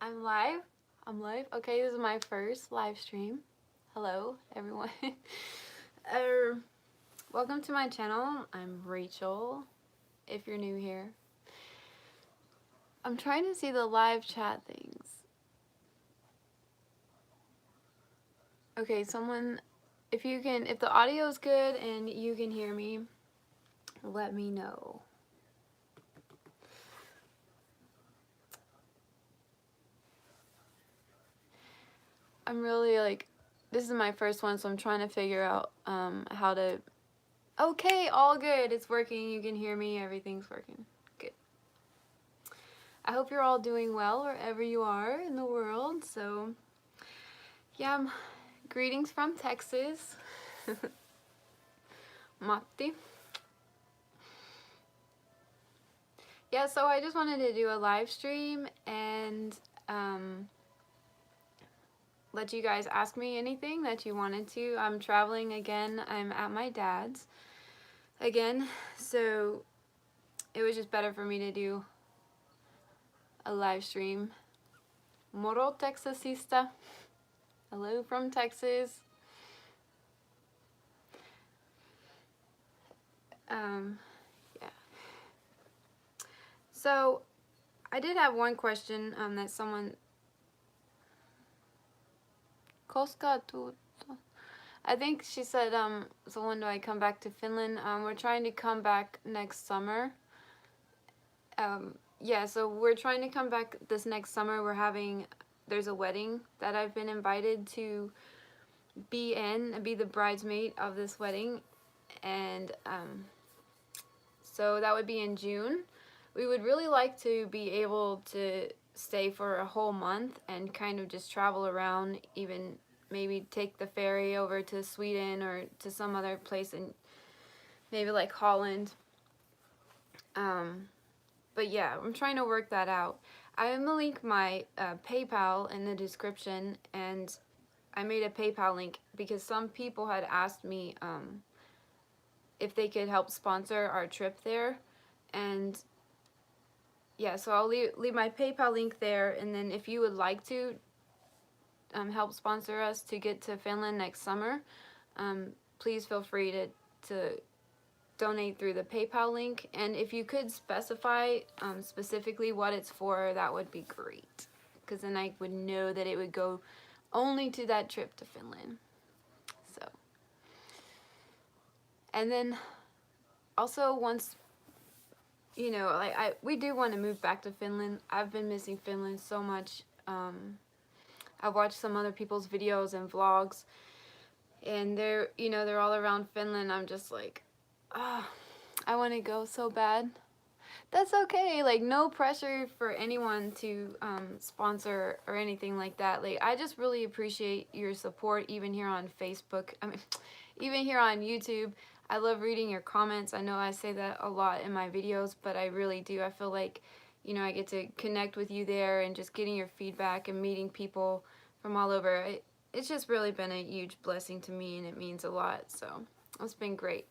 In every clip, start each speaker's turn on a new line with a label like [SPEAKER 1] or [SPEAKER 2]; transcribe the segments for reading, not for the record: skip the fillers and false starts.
[SPEAKER 1] I'm live. I'm live. Okay, this is my first live stream. Hello, everyone. Welcome to my channel. I'm Rachel, if you're new here. I'm trying to see the live chat things. Okay, someone, if the audio is good and you can hear me, let me know. I'm really this is my first one, so I'm trying to figure out how to. Okay, all good. It's working. You can hear me. Everything's working. Good. I hope you're all doing well wherever you are in the world. So, yeah, greetings from Texas. Matti. Yeah, so I just wanted to do a live stream and let you guys ask me anything that you wanted to. I'm traveling again. I'm at my dad's again, so it was just better for me to do a live stream. Moro Texasista. Hello from Texas. Yeah. So I did have one question that someone. Koska tu. I think she said, so when do I come back to Finland? We're trying to come back next summer. Yeah, so we're trying to come back this next summer. There's a wedding that I've been invited to be the bridesmaid of this wedding. And so that would be in June. We would really like to be able to stay for a whole month and kind of just travel around, even maybe take the ferry over to Sweden or to some other place in maybe like Holland. But yeah, I'm trying to work that out. I'm gonna link my PayPal in the description, and I made a PayPal link because some people had asked me if they could help sponsor our trip there, and yeah, so I'll leave my PayPal link there, and then if you would like to help sponsor us to get to Finland next summer, please feel free to donate through the PayPal link. And if you could specify specifically what it's for, that would be great, because then I would know that it would go only to that trip to Finland. So, and then also once, you know, we do want to move back to Finland. I've been missing Finland so much. I've watched some other people's videos and vlogs, and they're all around Finland. I'm just like, I want to go so bad. That's okay. Like, no pressure for anyone to sponsor or anything like that. Like, I just really appreciate your support, even here on Facebook. I mean, even here on YouTube. I love reading your comments. I know I say that a lot in my videos, but I really do. I feel like, you know, I get to connect with you there, and just getting your feedback and meeting people from all over. It's just really been a huge blessing to me, and it means a lot. So it's been great.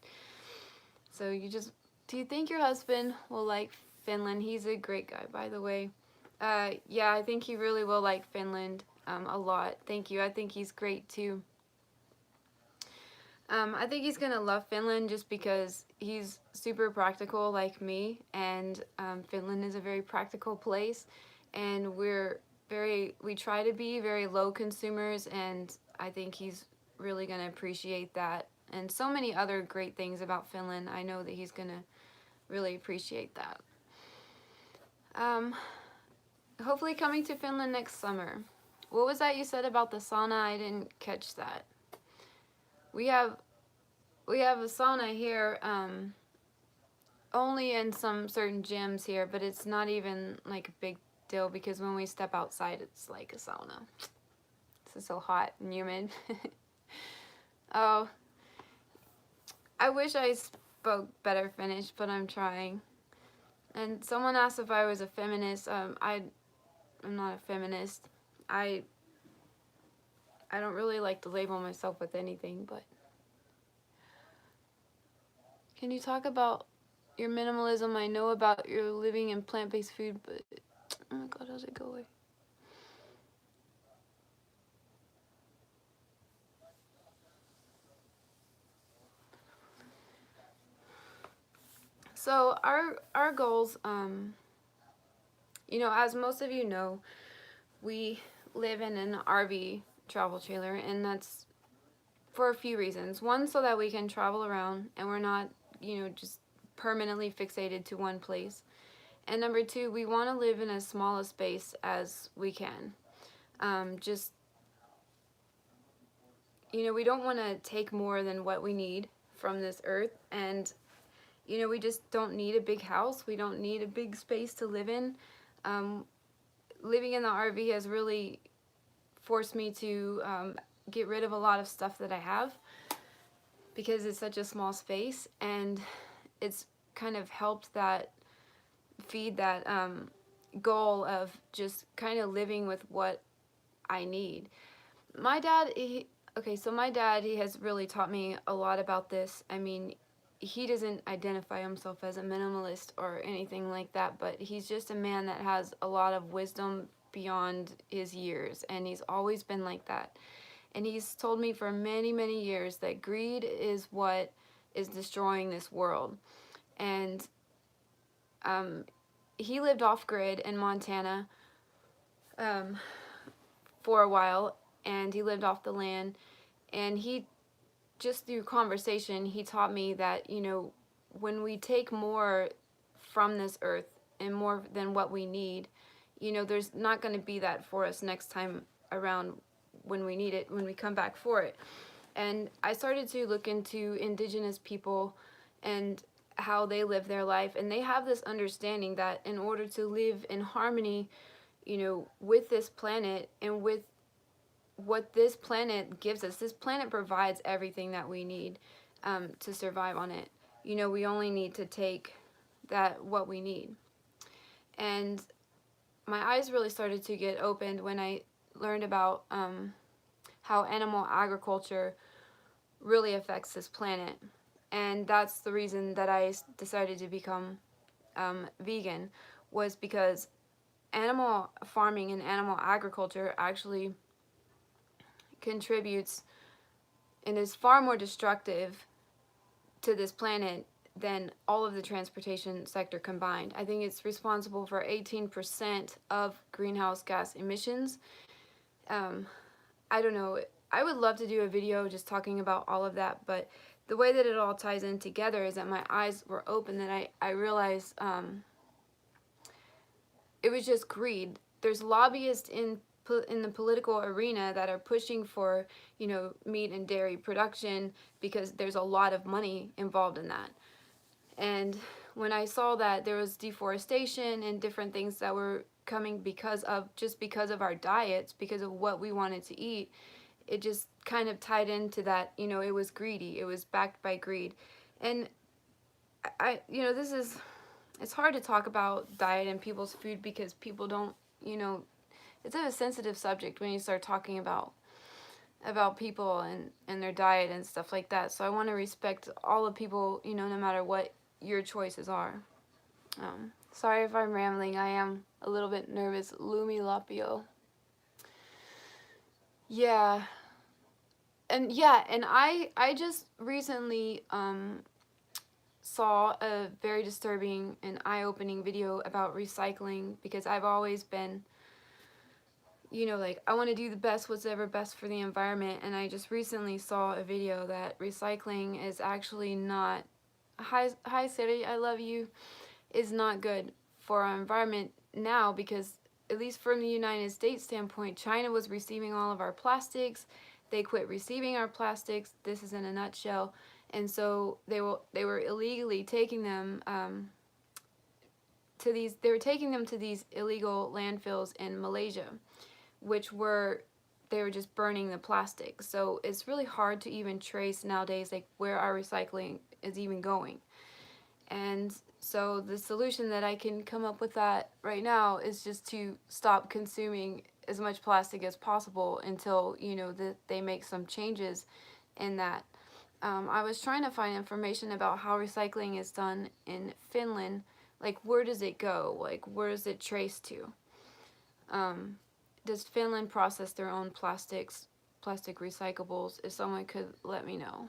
[SPEAKER 1] So do you think your husband will like Finland? He's a great guy, by the way. Yeah, I think he really will like Finland a lot. Thank you. I think he's great too. I think he's gonna love Finland just because he's super practical like me, and Finland is a very practical place, and we try to be very low consumers, and I think he's really gonna appreciate that, and so many other great things about Finland. I know that he's gonna really appreciate that. Hopefully coming to Finland next summer. What was that you said about the sauna? I didn't catch that. We have a sauna here, only in some certain gyms here, but it's not even like a big deal because when we step outside, it's like a sauna. This is so hot and humid. Oh, I wish I spoke better Finnish, but I'm trying. And someone asked if I was a feminist. I'm not a feminist. I don't really like to label myself with anything, but can you talk about your minimalism? I know about your living in plant-based food, but oh my god, how's it go away? So our goals, you know, as most of you know, we live in an RV travel trailer, and that's for a few reasons. One, so that we can travel around and we're not, you know, just permanently fixated to one place. And number two, we want to live in as small a space as we can. Just, you know, we don't want to take more than what we need from this earth. And, you know, we just don't need a big house. We don't need a big space to live in. Living in the RV has really forced me to get rid of a lot of stuff that I have, because it's such a small space, and it's kind of helped that feed that goal of just kind of living with what I need. My dad, my dad, he has really taught me a lot about this. I mean, he doesn't identify himself as a minimalist or anything like that, but he's just a man that has a lot of wisdom beyond his years, and he's always been like that. And he's told me for many, many years that greed is what is destroying this world. And he lived off-grid in Montana for a while, and he lived off the land. And he, just through conversation, he taught me that, you know, when we take more from this earth and more than what we need, you know, there's not going to be that for us next time around when we need it, when we come back for it. And I started to look into indigenous people and how they live their life, and they have this understanding that in order to live in harmony, you know, with this planet and with what this planet gives us, this planet provides everything that we need to survive on it. You know, we only need to take what we need. And my eyes really started to get opened when I learned about how animal agriculture really affects this planet. And that's the reason that I decided to become vegan, was because animal farming and animal agriculture actually contributes and is far more destructive to this planet than all of the transportation sector combined. I think it's responsible for 18% of greenhouse gas emissions. I don't know, I would love to do a video just talking about all of that, but the way that it all ties in together is that my eyes were open, that I realized it was just greed. There's lobbyists in the political arena that are pushing for, you know, meat and dairy production, because there's a lot of money involved in that. And when I saw that there was deforestation and different things that were coming because of our diets, because of what we wanted to eat, it just kind of tied into that, you know, it was greedy. It was backed by greed. And you know, it's hard to talk about diet and people's food, because people don't, you know, it's a sensitive subject when you start talking about people and their diet and stuff like that. So I want to respect all the people, you know, no matter what your choices are. Sorry if I'm rambling. I am a little bit nervous. Lumi Lapio. Yeah. And I just recently saw a very disturbing and eye-opening video about recycling, because I've always been, you know, like, I want to do the best, what's ever best for the environment. And I just recently saw a video that recycling is actually not, hi Siri, I love you, is not good for our environment now, because at least from the United States standpoint, China was receiving all of our plastics. They quit receiving our plastics. This is in a nutshell. And so they were illegally taking them to these illegal landfills in Malaysia, which they were just burning the plastic. So it's really hard to even trace nowadays, like, where our recycling is even going. And so the solution that I can come up with that right now is just to stop consuming as much plastic as possible until, you know, that they make some changes in that. I was trying to find information about how recycling is done in Finland. Like, where does it go? Like, where is it traced to? Does Finland process their own plastic recyclables? If someone could let me know.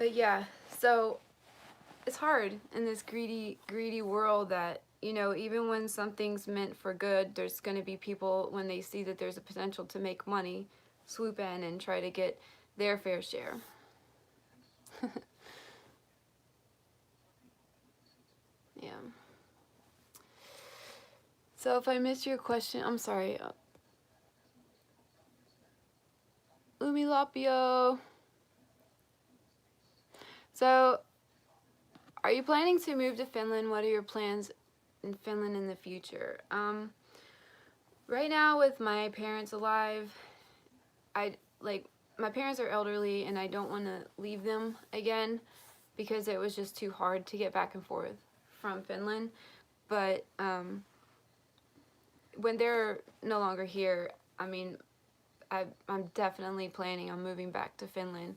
[SPEAKER 1] But yeah, so it's hard in this greedy world that, you know, even when something's meant for good, there's going to be people, when they see that there's a potential to make money, swoop in and try to get their fair share. Yeah. So if I missed your question, I'm sorry. Umilapio. So, are you planning to move to Finland? What are your plans in Finland in the future? Right now, with my parents alive, my parents are elderly and I don't want to leave them again because it was just too hard to get back and forth from Finland. But when they're no longer here, I mean, I'm definitely planning on moving back to Finland.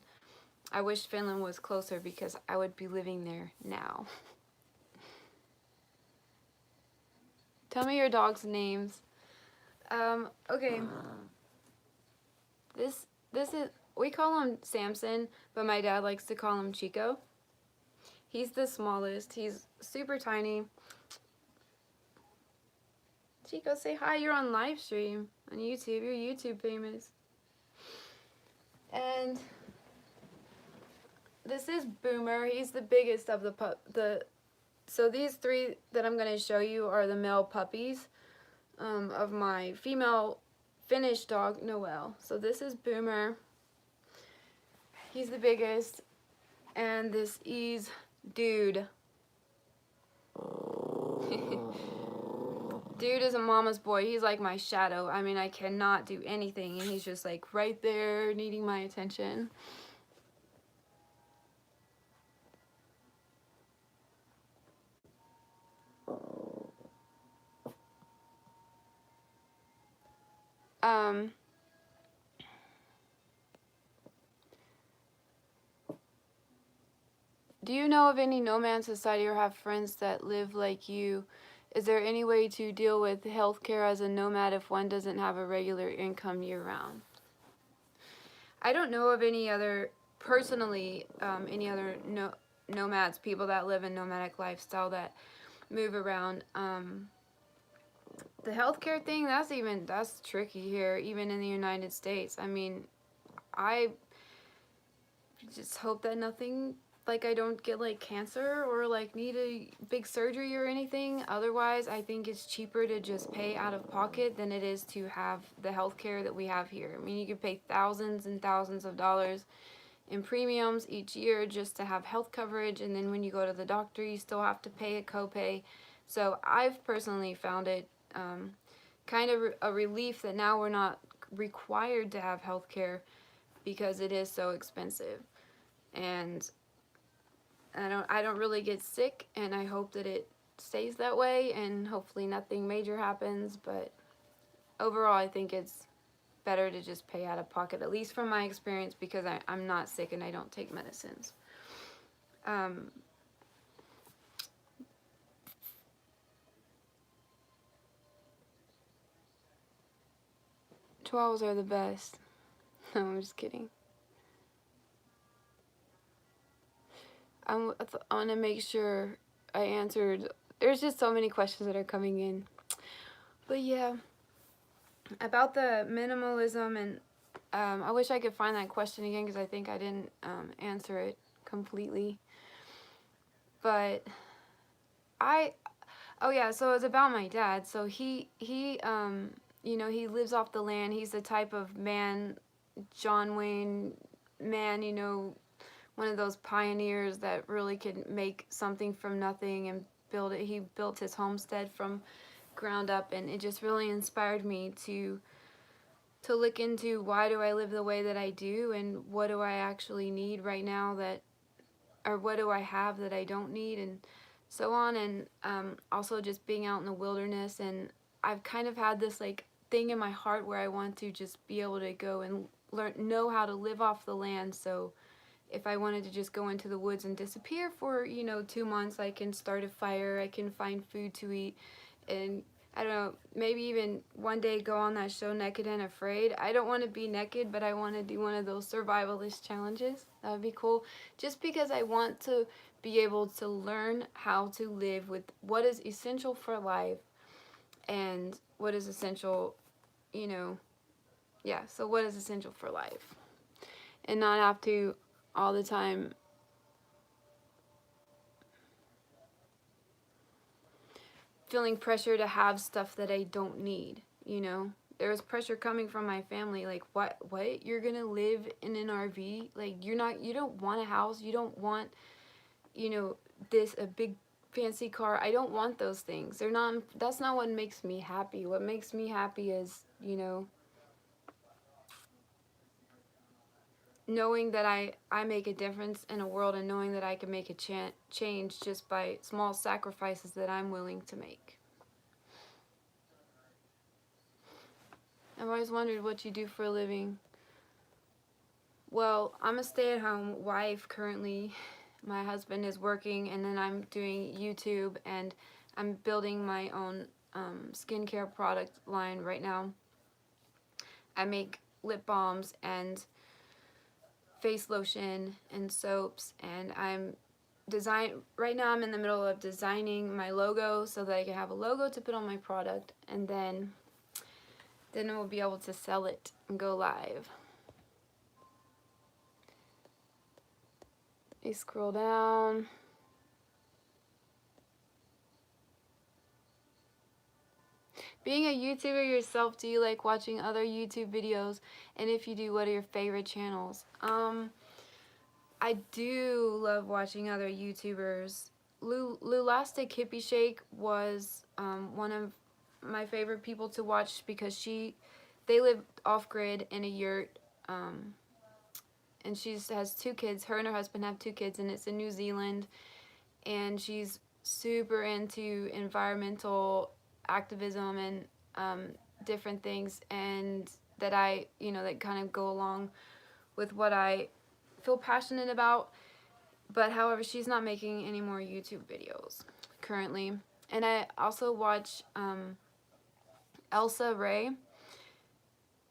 [SPEAKER 1] I wish Finland was closer because I would be living there now. Tell me your dog's names. Okay. This is, we call him Samson, but my dad likes to call him Chico. He's the smallest. He's super tiny. Chico, say hi. You're on Livestream on YouTube. You're YouTube famous. And this is Boomer. He's the biggest of so these three that I'm going to show you are the male puppies of my female Finnish dog, Noelle. So this is Boomer. He's the biggest. And this is Dude. Dude is a mama's boy. He's like my shadow. I mean, I cannot do anything, and he's just like right there needing my attention. Do you know of any nomad society or have friends that live like you? Is there any way to deal with healthcare as a nomad if one doesn't have a regular income year-round? I don't know of any other, personally, any other nomads, people that live a nomadic lifestyle that move around. The healthcare thing, that's tricky here, even in the United States. I mean, I just hope that nothing, like I don't get like cancer or like need a big surgery or anything. Otherwise, I think it's cheaper to just pay out of pocket than it is to have the healthcare that we have here. I mean, you could pay thousands and thousands of dollars in premiums each year just to have health coverage, and then when you go to the doctor, you still have to pay a copay. So I've personally found it kind of a relief that now we're not required to have health care because it is so expensive. And I don't really get sick, and I hope that it stays that way, and hopefully nothing major happens. But overall, I think it's better to just pay out of pocket, at least from my experience, because I'm not sick and I don't take medicines. Chihuahuas are the best. No, I'm just kidding. I want to make sure I answered. There's just so many questions that are coming in. But yeah, about the minimalism, and I wish I could find that question again because I think I didn't answer it completely. But oh yeah, so it's about my dad. So he you know, he lives off the land. He's the type of man, John Wayne man, you know, one of those pioneers that really could make something from nothing and build it. He built his homestead from ground up, and it just really inspired me to look into why do I live the way that I do, and what do I actually need right now that, or what do I have that I don't need, and so on. And also just being out in the wilderness, and I've kind of had this like thing in my heart where I want to just be able to go and know how to live off the land. So if I wanted to just go into the woods and disappear for, you know, 2 months, I can start a fire, I can find food to eat, and I don't know, maybe even one day go on that show Naked and Afraid. I don't want to be naked, but I want to do one of those survivalist challenges. That would be cool. Just because I want to be able to learn how to live with what is essential for life and what is essential, you know, yeah, so what is essential for life. And not have to all the time feeling pressure to have stuff that I don't need, you know. There's pressure coming from my family, like, what, you're gonna live in an RV? Like, you don't want a house, you don't want, you know, a big fancy car. I don't want those things. That's not what makes me happy. What makes me happy is, you know, knowing that I make a difference in a world, and knowing that I can make a change just by small sacrifices that I'm willing to make. I've always wondered what you do for a living. Well, I'm a stay-at-home wife currently. My husband is working, and then I'm doing YouTube, and I'm building my own skincare product line right now. I make lip balms and face lotion and soaps, and right now I'm in the middle of designing my logo so that I can have a logo to put on my product, and then we'll be able to sell it and go live. You scroll down. Being a YouTuber yourself, do you like watching other YouTube videos? And if you do, what are your favorite channels? I do love watching other YouTubers. Lulastic Hippie Shake was one of my favorite people to watch because they live off-grid in a yurt, and she has 2 kids. Her and her husband have 2 kids, and it's in New Zealand, and she's super into environmental activism and different things, and that that kind of go along with what I feel passionate about. But however, she's not making any more YouTube videos currently. And I also watch Elsa Ray.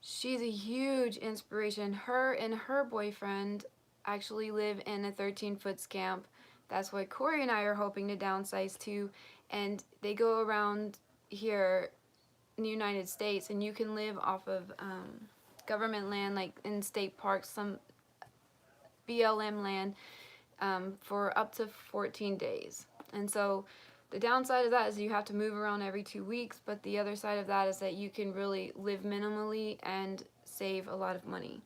[SPEAKER 1] She's a huge inspiration. Her and her boyfriend actually live in a 13-foot scamp. That's what Corey and I are hoping to downsize to. And they go around here in the United States, and you can live off of government land, like in state parks, some BLM land, for up to 14 days. And so the downside of that is you have to move around every 2 weeks, but the other side of that is that you can really live minimally and save a lot of money.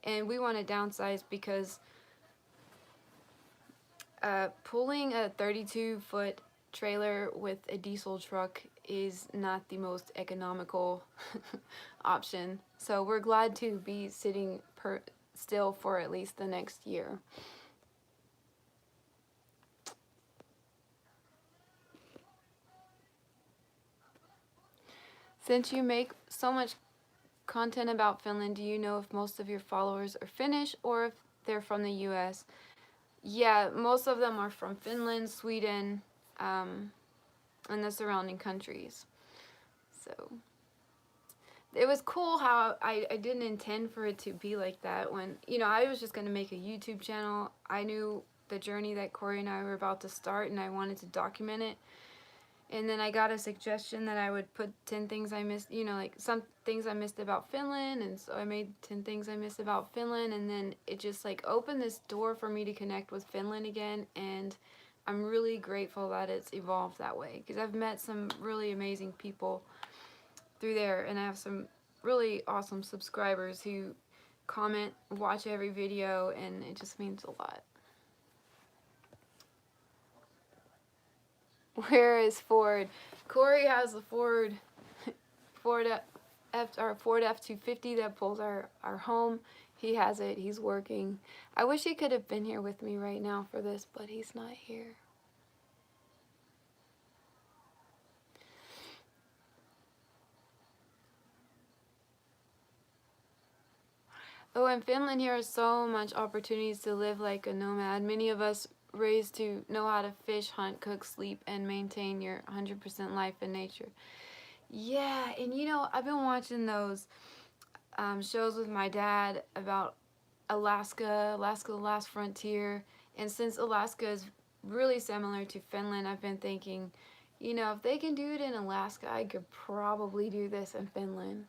[SPEAKER 1] And we want to downsize because pulling a 32-foot trailer with a diesel truck is not the most economical option. So we're glad to be sitting still for at least the next year. Since you make so much content about Finland, do you know if most of your followers are Finnish or if they're from the US? Yeah, most of them are from Finland, Sweden, and the surrounding countries. So it was cool how I didn't intend for it to be like that. When, I was just going to make a YouTube channel. I knew the journey that Corey and I were about to start, and I wanted to document it. And then I got a suggestion that I would put 10 things I missed, like some things I missed about Finland. And so I made 10 things I missed about Finland. And then it just like opened this door for me to connect with Finland again. And I'm really grateful that it's evolved that way, because I've met some really amazing people through there. And I have some really awesome subscribers who comment, watch every video, and it just means a lot. Where is Ford? Corey has a Ford F-250 that pulls our home. He has it. He's working. I wish he could have been here with me right now for this, but he's not here. Oh, in Finland here are so much opportunities to live like a nomad. Many of us raised to know how to fish, hunt, cook, sleep, and maintain your 100% life in nature. Yeah, and you know, I've been watching those shows with my dad about Alaska, the Last Frontier, and since Alaska is really similar to Finland, I've been thinking, you know, if they can do it in Alaska, I could probably do this in Finland.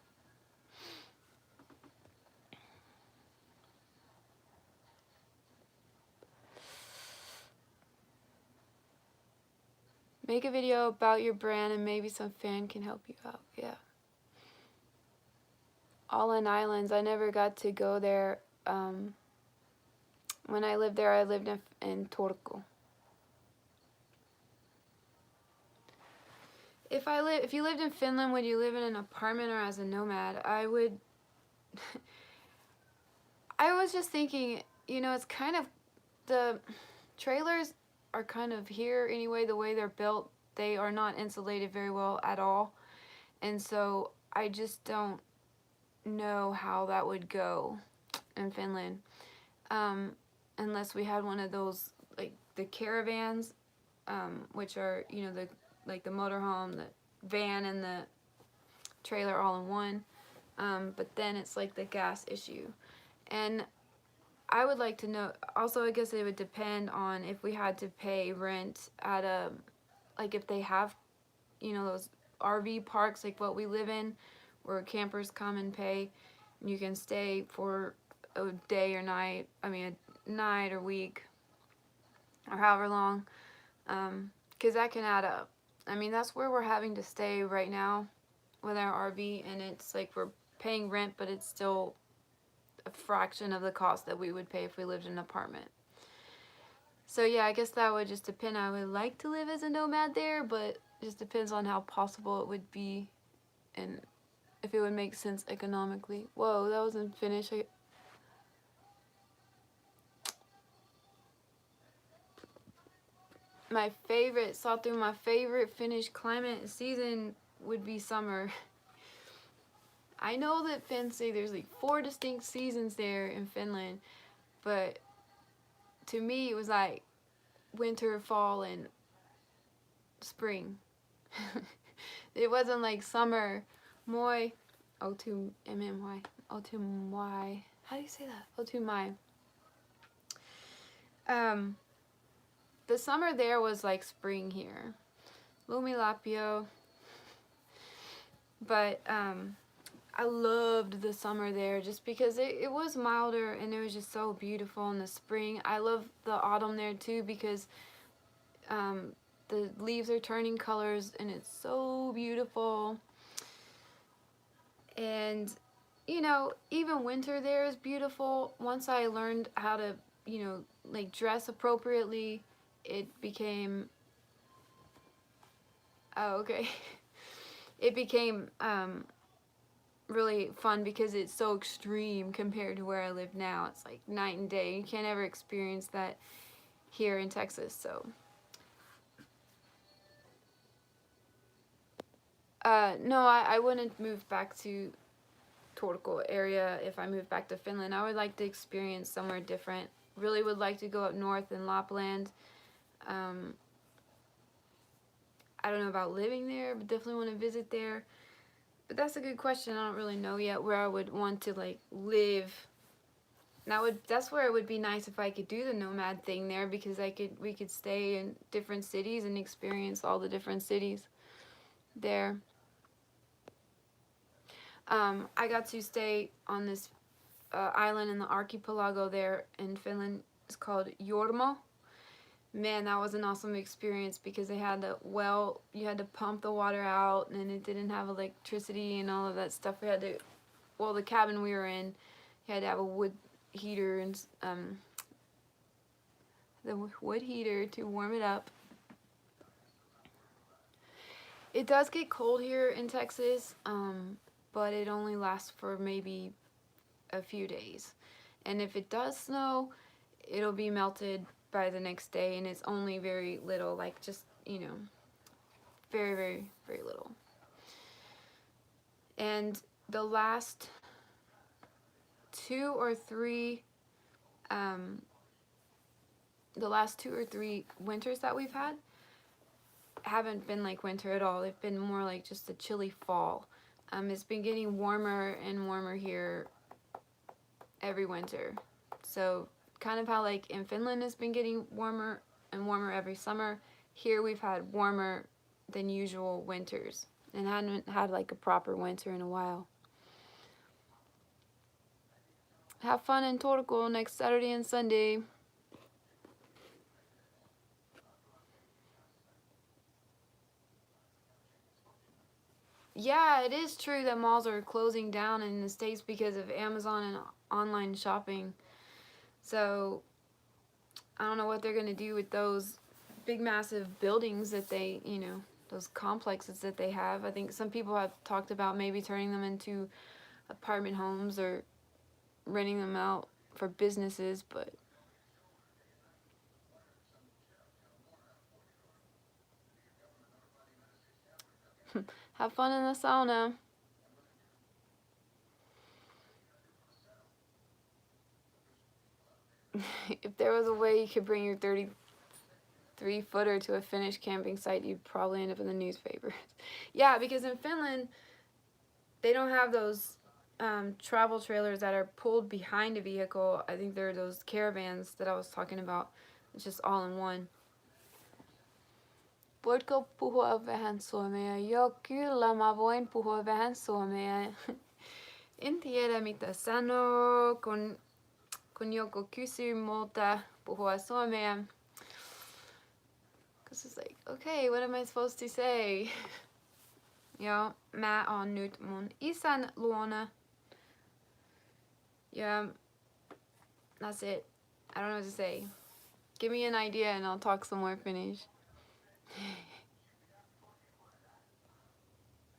[SPEAKER 1] Make a video about your brand and maybe some fan can help you out. Yeah. All Islands, I never got to go there. When I lived there, I lived in Turku. If you lived in Finland, would you live in an apartment or as a nomad? I would. I was just thinking, you know, it's kind of, the trailers are kind of here anyway, the way they're built, they are not insulated very well at all. And so I just don't know how that would go in Finland. Unless we had one of those, like the caravans, which are, you know, the motorhome, the van, and the trailer all in one. But then it's like the gas issue. And I would like to know, also I guess it would depend on if we had to pay rent at a, like if they have, you know, those RV parks like what we live in, where campers come and pay, and you can stay for a day or night, I mean a night or week, or however long, because that can add up. I mean, that's where we're having to stay right now with our RV, and it's like we're paying rent, but it's still a fraction of the cost that we would pay if we lived in an apartment. So yeah, I guess that would just depend. I would like to live as a nomad there, but it just depends on how possible it would be and if it would make sense economically. Whoa, that wasn't finished. My favorite Finnish climate season would be summer. I know that Finns say there's like 4 distinct seasons there in Finland, but to me it was like winter, fall, and spring. It wasn't like summer. Moi, O2MMY, O2Y. How do you say that? O2My. The summer there was like spring here. Lumilapio. But I loved the summer there just because it was milder and it was just so beautiful in the spring. I love the autumn there too because the leaves are turning colors and it's so beautiful. And you know, even winter there is beautiful. Once I learned how to, you know, like dress appropriately, it became, oh okay, it became really fun because it's so extreme compared to where I live now. It's like night and day. You can't ever experience that here in Texas. So no, I wouldn't move back to Turku area if I moved back to Finland. I would like to experience somewhere different. Really would like to go up north in Lapland. I don't know about living there, but definitely want to visit there. But that's a good question. I don't really know yet where I would want to like live. That's where it would be nice if I could do the nomad thing there because we could stay in different cities and experience all the different cities there. I got to stay on this island in the archipelago there in Finland. It's called Jormo. Man, that was an awesome experience because they had you had to pump the water out and it didn't have electricity and all of that stuff. The cabin we were in, you had to have a wood heater and the wood heater to warm it up. It does get cold here in Texas, but it only lasts for maybe a few days. And if it does snow, it'll be melted by the next day, and it's only very little, like just, you know, very, very, very little. And the last 2 or 3 winters that we've had, haven't been like winter at all. They've been more like just a chilly fall. It's been getting warmer and warmer here every winter. So kind of how like in Finland it's been getting warmer and warmer every summer. Here we've had warmer than usual winters and hadn't had like a proper winter in a while. Have fun in Turku next Saturday and Sunday. Yeah, it is true that malls are closing down in the States because of Amazon and online shopping. So I don't know what they're going to do with those big massive buildings that they, you know, those complexes that they have. I think some people have talked about maybe turning them into apartment homes or renting them out for businesses, but have fun in the sauna. If there was a way you could bring your 33-footer to a Finnish camping site, you'd probably end up in the newspapers. Yeah, because in Finland, they don't have those travel trailers that are pulled behind a vehicle. I think they're those caravans that I was talking about. It's just all in one. Voitko puhua vähän suomea? Joo, kyllä mä voin puhua vähän suomea. En tiedä mitä sanoo, kun joku kysyy multa puhua suomea. Because it's like, okay, what am I supposed to say? Joo, mä oon nyt mun isän luona. Yeah, that's it. I don't know what to say. Give me an idea and I'll talk some more Finnish.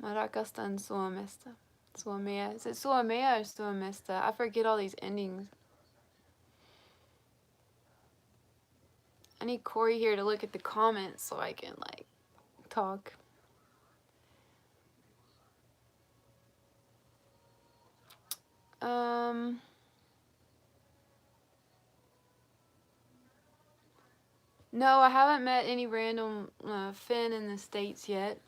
[SPEAKER 1] Mä rakastan Suomesta. Suomea. Is it Suomea or Suomesta? I forget all these endings. I need Corey here to look at the comments so I can like talk. No, I haven't met any random Finn in the States yet.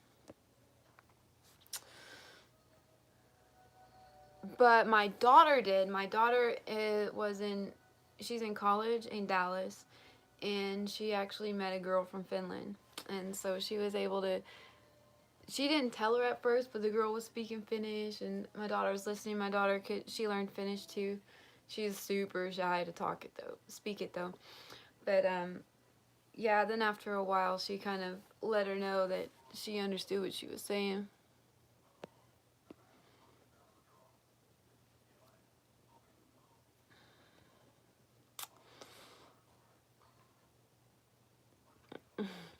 [SPEAKER 1] But my daughter did. My daughter she's in college in Dallas, and she actually met a girl from Finland. And so she was able to, she didn't tell her at first, but the girl was speaking Finnish, and my daughter was listening. My daughter she learned Finnish too. She's super shy to speak it though. But yeah, then after a while, she kind of let her know that she understood what she was saying.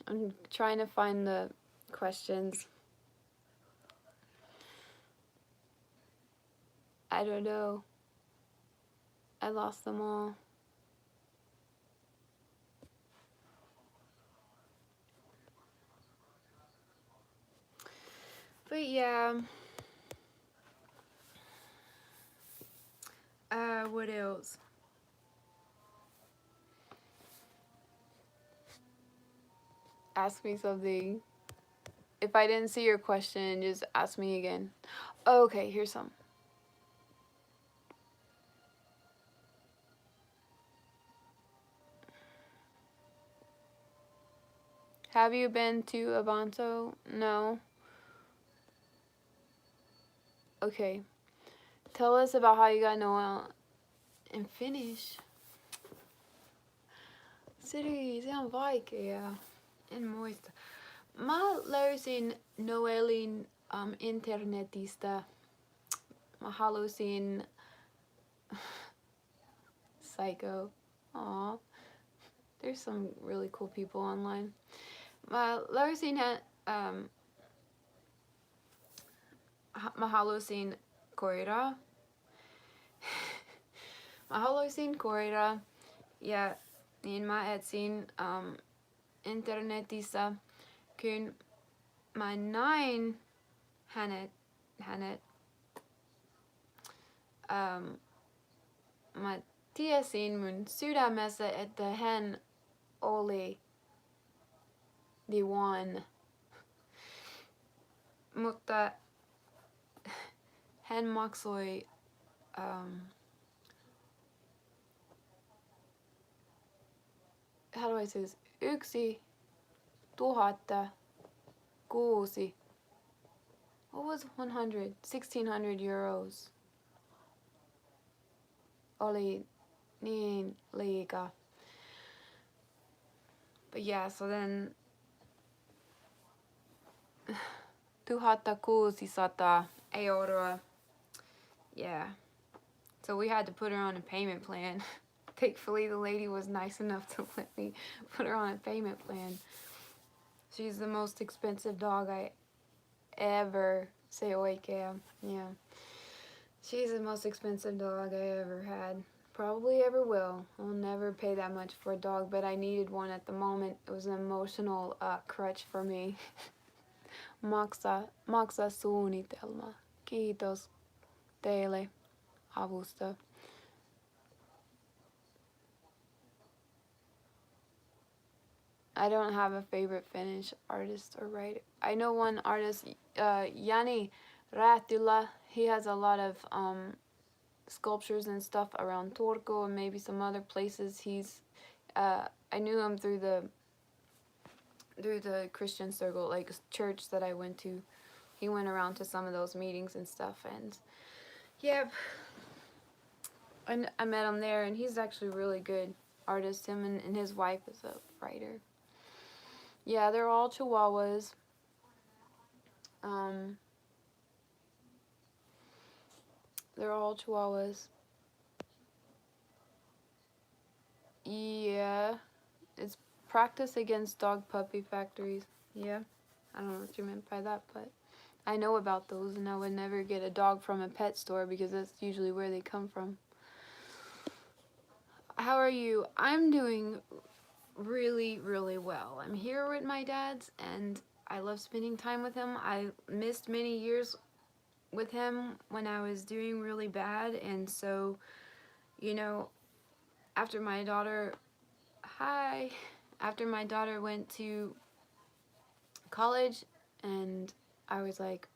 [SPEAKER 1] I'm trying to find the questions. I don't know. I lost them all. But yeah. What else? Ask me something. If I didn't see your question, just ask me again. Oh, okay, here's some. Have you been to Avanto? No. Okay. Tell us about how you got Noel in Finnish. Siri, se on vaikea. En muista. Mä löysin Noelin internetistä. Mä halusin Psycho. Aw. There's some really cool people online. Mä löysin mä halusin koiraa. Mä halusin koiraa ja niin mä etsin internetissä, kun mä näin hänet mä tiesin mun sydämessä, että hän oli the one. Mutta hän maksoi how do I say this? 1,006. What was 100? 1,600 euros. Oli niin liikaa. But yeah, so then 1,600 euroa. Yeah. So we had to put her on a payment plan. Thankfully, the lady was nice enough to let me put her on a payment plan. She's the most expensive dog I ever say oikea. Yeah. She's the most expensive dog I ever had. Probably ever will. I'll never pay that much for a dog, but I needed one at the moment. It was an emotional crutch for me. Maksa suunnitelma. Kiitos teille avusta. I don't have a favorite Finnish artist or writer. I know one artist, Jani Räätylä. He has a lot of sculptures and stuff around Turku and maybe some other places. He's I knew him through the Christian circle, like church that I went to. He went around to some of those meetings and stuff, and yeah, I met him there, and he's actually a really good artist. Him and his wife is a writer. Yeah, they're all Chihuahuas. They're all Chihuahuas. Yeah, it's practice against dog puppy factories. Yeah, I don't know what you meant by that, but I know about those, and I would never get a dog from a pet store because that's usually where they come from. How are you? I'm doing really, really well. I'm here with my dad's, and I love spending time with him. I missed many years with him when I was doing really bad, and so, you know, after my daughter went to college, and I was like,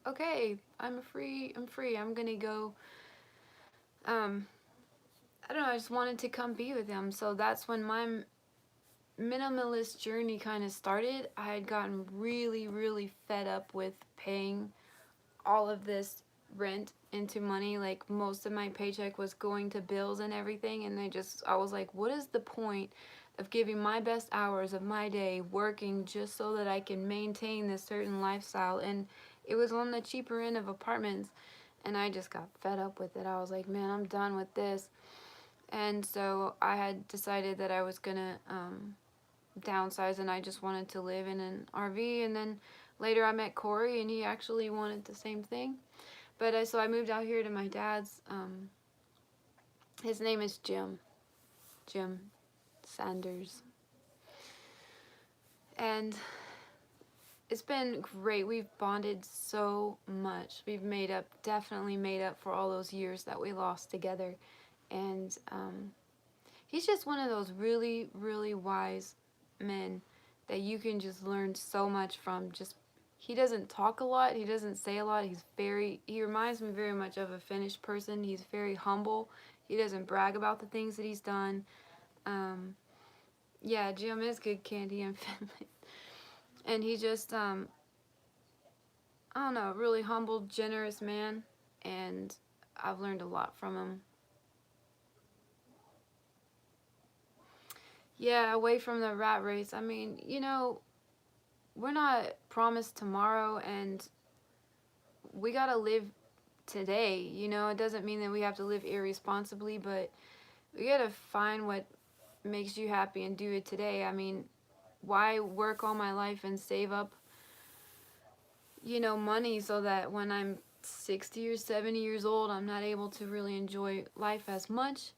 [SPEAKER 1] okay, I'm free, I'm gonna go, I don't know, I just wanted to come be with him. So that's when my minimalist journey kind of started. I had gotten really, really fed up with paying all of this rent into money. Like, most of my paycheck was going to bills and everything, and I was like, what is the point of giving my best hours of my day working just so that I can maintain this certain lifestyle? And it was on the cheaper end of apartments, and I just got fed up with it. I was like, man, I'm done with this. And so I had decided that I was gonna downsize, and I just wanted to live in an RV. And then later I met Corey, and he actually wanted the same thing. But so I moved out here to my dad's. His name is Jim Sanders, and it's been great. We've bonded so much. We've definitely made up for all those years that we lost together. And he's just one of those really, really wise men that you can just learn so much from. He doesn't talk a lot, he doesn't say a lot. He reminds me very much of a Finnish person. He's very humble. He doesn't brag about the things that he's done. Yeah, Jim is good candy in Finland. And he just, I don't know, really humble, generous man. And I've learned a lot from him. Yeah, away from the rat race. I mean, we're not promised tomorrow, and we gotta live today. It doesn't mean that we have to live irresponsibly, but we gotta find what makes you happy and do it today. I mean, why work all my life and save up, money so that when I'm 60 or 70 years old, I'm not able to really enjoy life as much,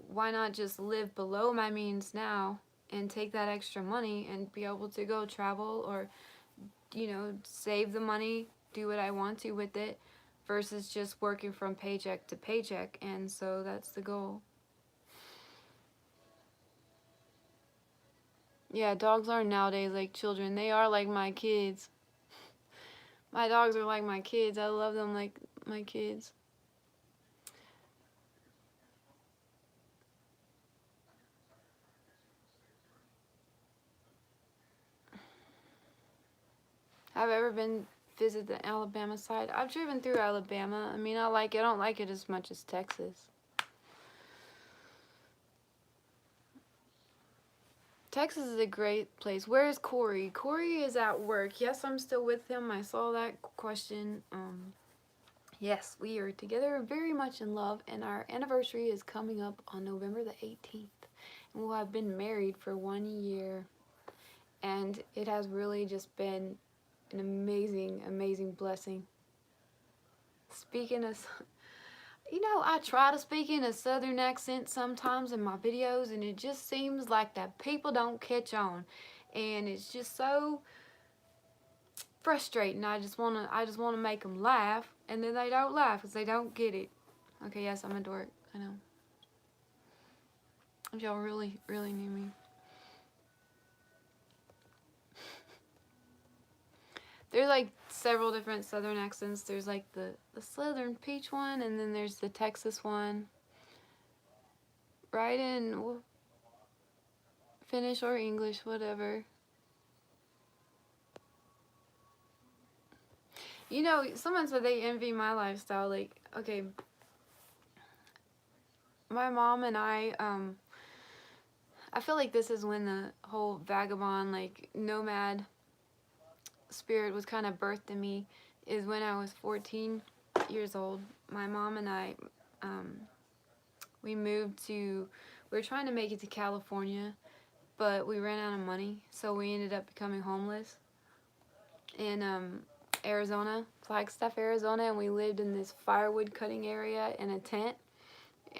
[SPEAKER 1] Why not just live below my means now and take that extra money and be able to go travel or, save the money, do what I want to with it, versus just working from paycheck to paycheck. And so that's the goal. Yeah, dogs are nowadays like children. They are like my kids. My dogs are like my kids. I love them like my kids. Have I ever been visit the Alabama side? I've driven through Alabama. I mean, I like it. I don't like it as much as Texas. Texas is a great place. Where is Corey? Corey is at work. Yes, I'm still with him. I saw that question. Yes, we are together, very much in love, and our anniversary is coming up on November the 18th. And we'll have been married for 1 year. And it has really just been an amazing, amazing blessing. Speaking of, you know, I try to speak in a southern accent sometimes in my videos, and it just seems like that people don't catch on. And it's just so frustrating. I just wanna make them laugh, and then they don't laugh because they don't get it. Okay, yes, I'm a dork. I know. If y'all really, really knew me. There's like several different southern accents. There's like the southern peach one, and then there's the Texas one. Write in Finnish or English, whatever. You know, someone said they envy my lifestyle. Like, okay, my mom and I feel like this is when the whole vagabond, like, nomad spirit was kind of birthed in me, is when I was 14 years old. My mom and I, we moved to, we were trying to make it to California, but we ran out of money, so we ended up becoming homeless in Arizona, Flagstaff, Arizona, and we lived in this firewood cutting area in a tent.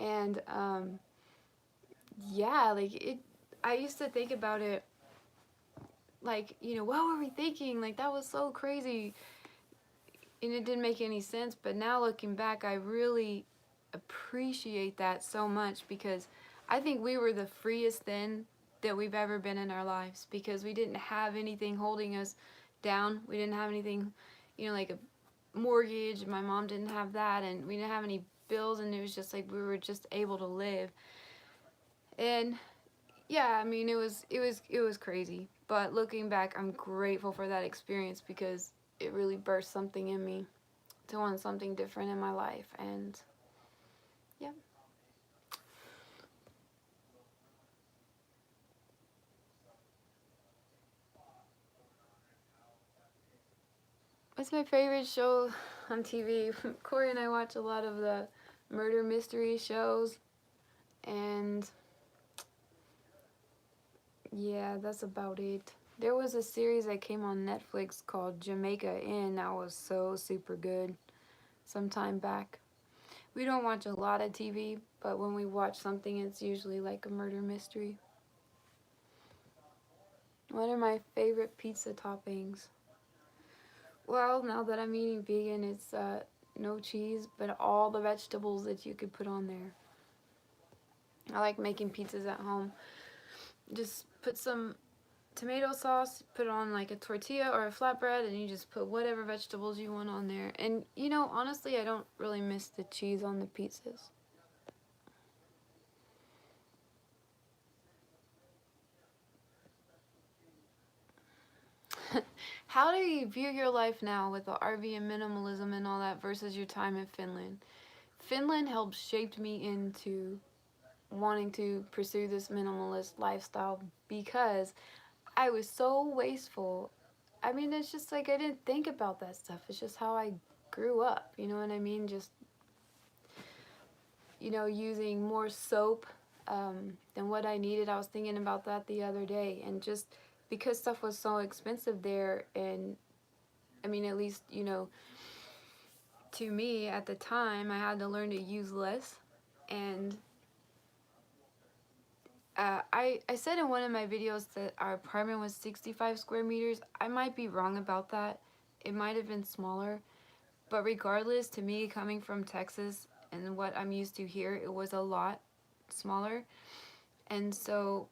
[SPEAKER 1] And yeah, like I used to think about it like, you know, what were we thinking? Like, that was so crazy, and it didn't make any sense. But now looking back, I really appreciate that so much, because I think we were the freest then that we've ever been in our lives, because we didn't have anything holding us down. We didn't have anything, you know, like a mortgage. My mom didn't have that, and we didn't have any bills, and it was just like we were just able to live. And yeah, I mean, it was crazy. But looking back, I'm grateful for that experience, because it really burst something in me to want something different in my life. And yeah. What's my favorite show on TV? Corey and I watch a lot of the murder mystery shows, and yeah, that's about it. There was a series that came on Netflix called Jamaica Inn that was so super good some time back. We don't watch a lot of TV, but when we watch something, it's usually like a murder mystery. What are my favorite pizza toppings? Well, now that I'm eating vegan, it's no cheese, but all the vegetables that you could put on there. I like making pizzas at home. Just put some tomato sauce, put it on like a tortilla or a flatbread, and you just put whatever vegetables you want on there. And you know, honestly, I don't really miss the cheese on the pizzas. How do you view your life now with the RV and minimalism and all that versus your time in Finland? Finland helped shape me into wanting to pursue this minimalist lifestyle, because I was so wasteful. I mean, it's just like I didn't think about that stuff. It's just how I grew up, you know what I mean? Just, you know, using more soap than what I needed. I was thinking about that the other day, and just because stuff was so expensive there, and I mean, at least, you know, to me at the time, I had to learn to use less. And I said in one of my videos that our apartment was 65 square meters. I might be wrong about that. It might have been smaller. But regardless, to me, coming from Texas and what I'm used to here, it was a lot smaller. And so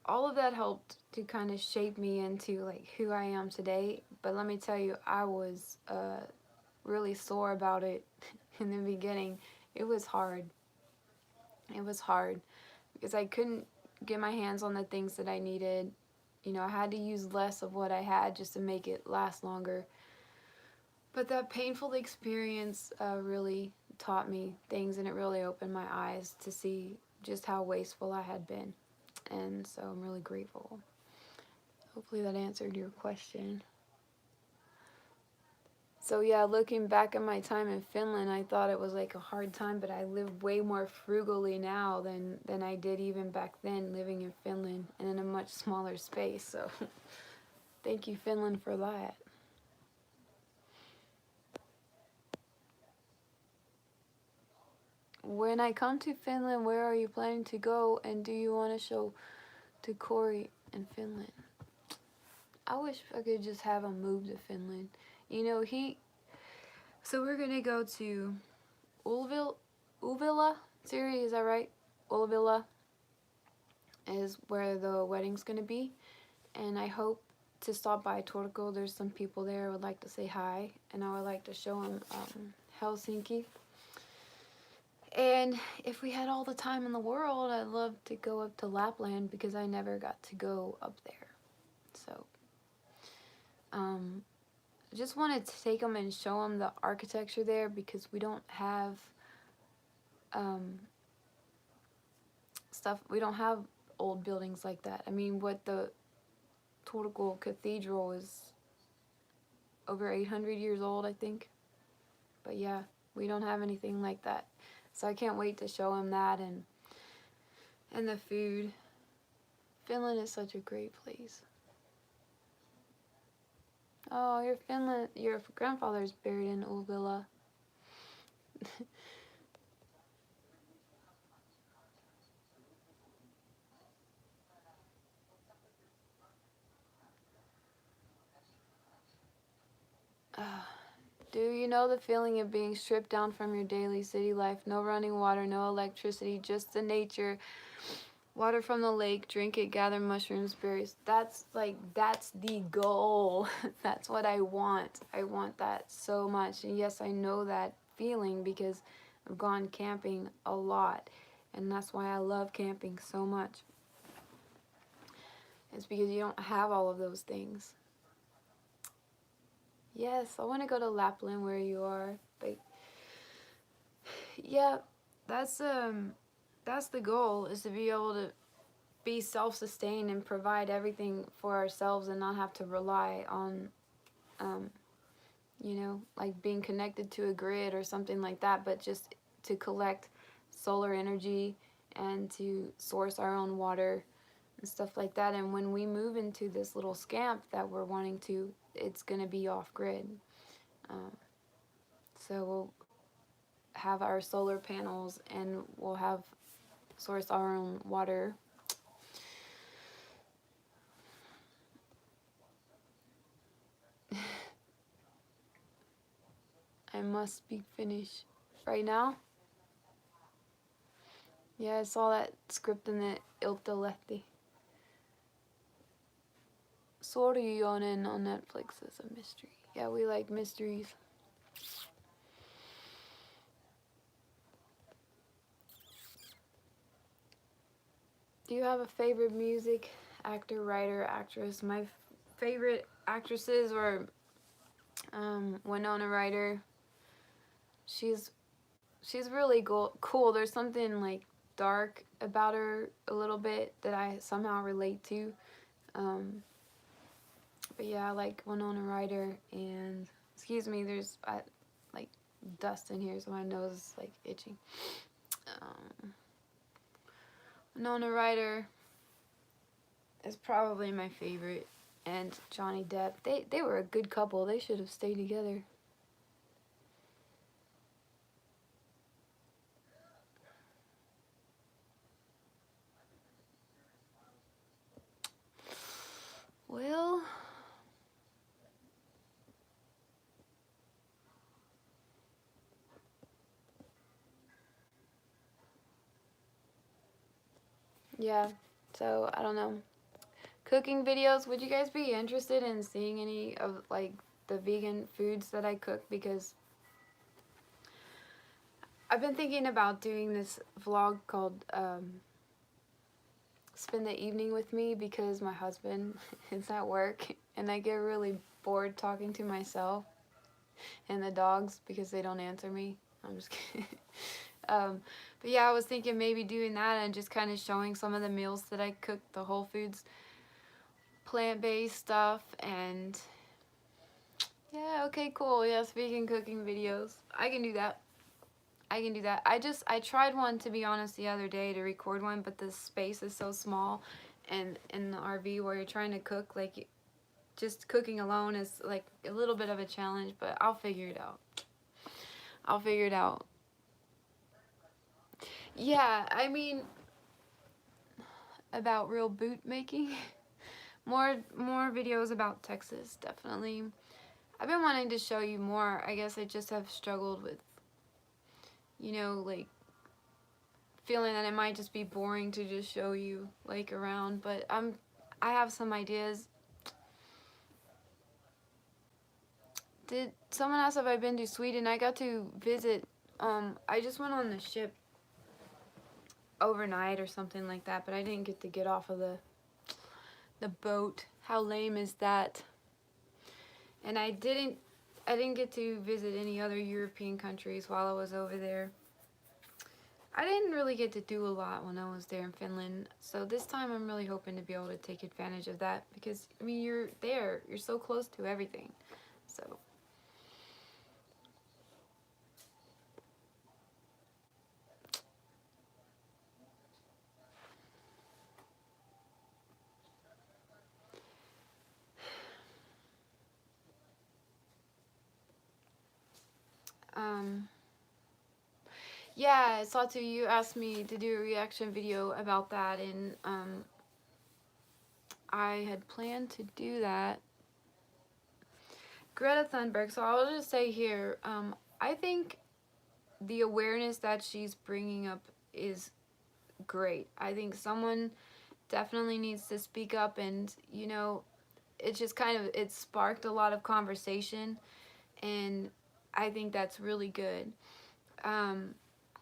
[SPEAKER 1] all of that helped to kind of shape me into like who I am today. But let me tell you, I was really sore about it in the beginning. It was hard. It was hard because I couldn't get my hands on the things that I needed. You know, I had to use less of what I had just to make it last longer. But that painful experience really taught me things, and it really opened my eyes to see just how wasteful I had been. And so I'm really grateful. Hopefully that answered your question. So yeah, looking back at my time in Finland, I thought it was like a hard time, but I live way more frugally now than I did even back then, living in Finland and in a much smaller space. So thank you, Finland, for that. When I come to Finland, where are you planning to go, and do you want to show to Corey in Finland? I wish I could just have him move to Finland. You know, so we're gonna go to Uvilla, Siri, is that right? Uvilla is where the wedding's gonna be, and I hope to stop by Turku. There's some people there I would like to say hi, and I would like to show them Helsinki. And if we had all the time in the world, I'd love to go up to Lapland because I never got to go up there. So just wanted to take them and show them the architecture there because we don't have we don't have old buildings like that. I mean, what the Turku Cathedral is over 800 years old, I think. But yeah, we don't have anything like that. So I can't wait to show him that and the food. Finland is such a great place. Oh, your grandfather's buried in Uvilla. Do you know the feeling of being stripped down from your daily city life? No running water, no electricity, just the nature. Water from the lake, drink it, gather mushrooms, berries. That's the goal. That's what I want. I want that so much. And yes, I know that feeling because I've gone camping a lot. And that's why I love camping so much. It's because you don't have all of those things. Yes, I want to go to Lapland where you are. But yeah, that's the goal, is to be able to be self-sustained and provide everything for ourselves and not have to rely on you know, like being connected to a grid or something like that, but just to collect solar energy and to source our own water and stuff like that. And when we move into this little scamp that we're wanting to, it's going to be off-grid. So we'll have our solar panels and we'll have source our own water. I must speak Finnish right now. Yeah, I saw that script in the Iltalehti. Sorjonen on Netflix is a mystery. Yeah, we like mysteries. Do you have a favorite music actor, writer, actress? My favorite actresses were Winona Ryder. She's really cool. There's something like dark about her a little bit that I somehow relate to. But yeah, I like Winona Ryder. And excuse me, there's like dust in here, so my nose is like itching. Winona Ryder is probably my favorite, and Johnny Depp. They were a good couple. They should have stayed together. Well, yeah, so I don't know. cooking videos. Would you guys be interested in seeing any of like the vegan foods that I cook? Because I've been thinking about doing this vlog called Spend the Evening with Me, because my husband is at work and I get really bored talking to myself and the dogs because they don't answer me. I'm just kidding. But yeah, I was thinking maybe doing that and just kind of showing some of the meals that I cook, the whole foods, plant-based stuff. And yeah, okay, cool. Yes, vegan cooking videos. I can do that. I can do that. I tried one, to be honest, the other day to record one, but the space is so small, and in the RV where you're trying to cook, like, just cooking alone is like a little bit of a challenge, but I'll figure it out. I'll figure it out. Yeah, I mean, about real boot making. more videos about Texas, definitely. I've been wanting to show you more. I guess I just have struggled with, you know, like, feeling that it might just be boring to just show you like around, but I have some ideas. Did someone ask if I've been to Sweden? I got to visit. I just went on the ship overnight or something like that, but I didn't get to get off of the boat. How lame is that? And I didn't get to visit any other European countries while I was over there. I didn't really get to do a lot when I was there in Finland, so this time I'm really hoping to be able to take advantage of that, because, I mean, you're there, you're so close to everything, so. Yeah, Satu, you asked me to do a reaction video about that, and I had planned to do that. Greta Thunberg, so I'll just say here, I think the awareness that she's bringing up is great. I think someone definitely needs to speak up, and, you know, it just kind of, it sparked a lot of conversation, and I think that's really good.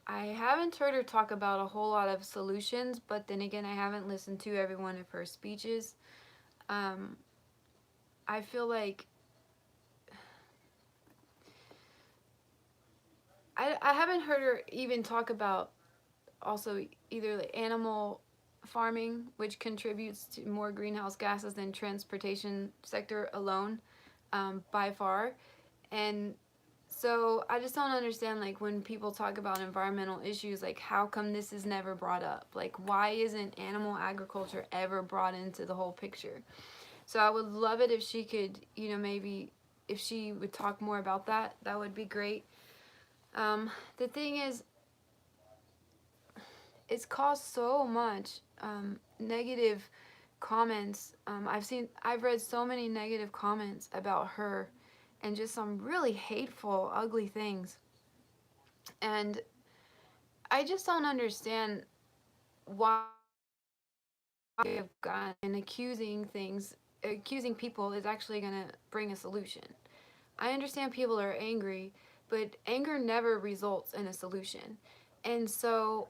[SPEAKER 1] I haven't heard her talk about a whole lot of solutions, but then again, I haven't listened to every one of her speeches. I feel like I haven't heard her even talk about also either the animal farming, which contributes to more greenhouse gases than transportation sector alone, by far. And so I just don't understand, like, when people talk about environmental issues, like, how come this is never brought up? Like, why isn't animal agriculture ever brought into the whole picture? So I would love it if she could, you know, maybe if she would talk more about that, that would be great. The thing is, it's caused so much negative comments. I've read so many negative comments about her, and just some really hateful, ugly things. And I just don't understand why have gone and accusing people is actually going to bring a solution. I understand people are angry, but anger never results in a solution. And so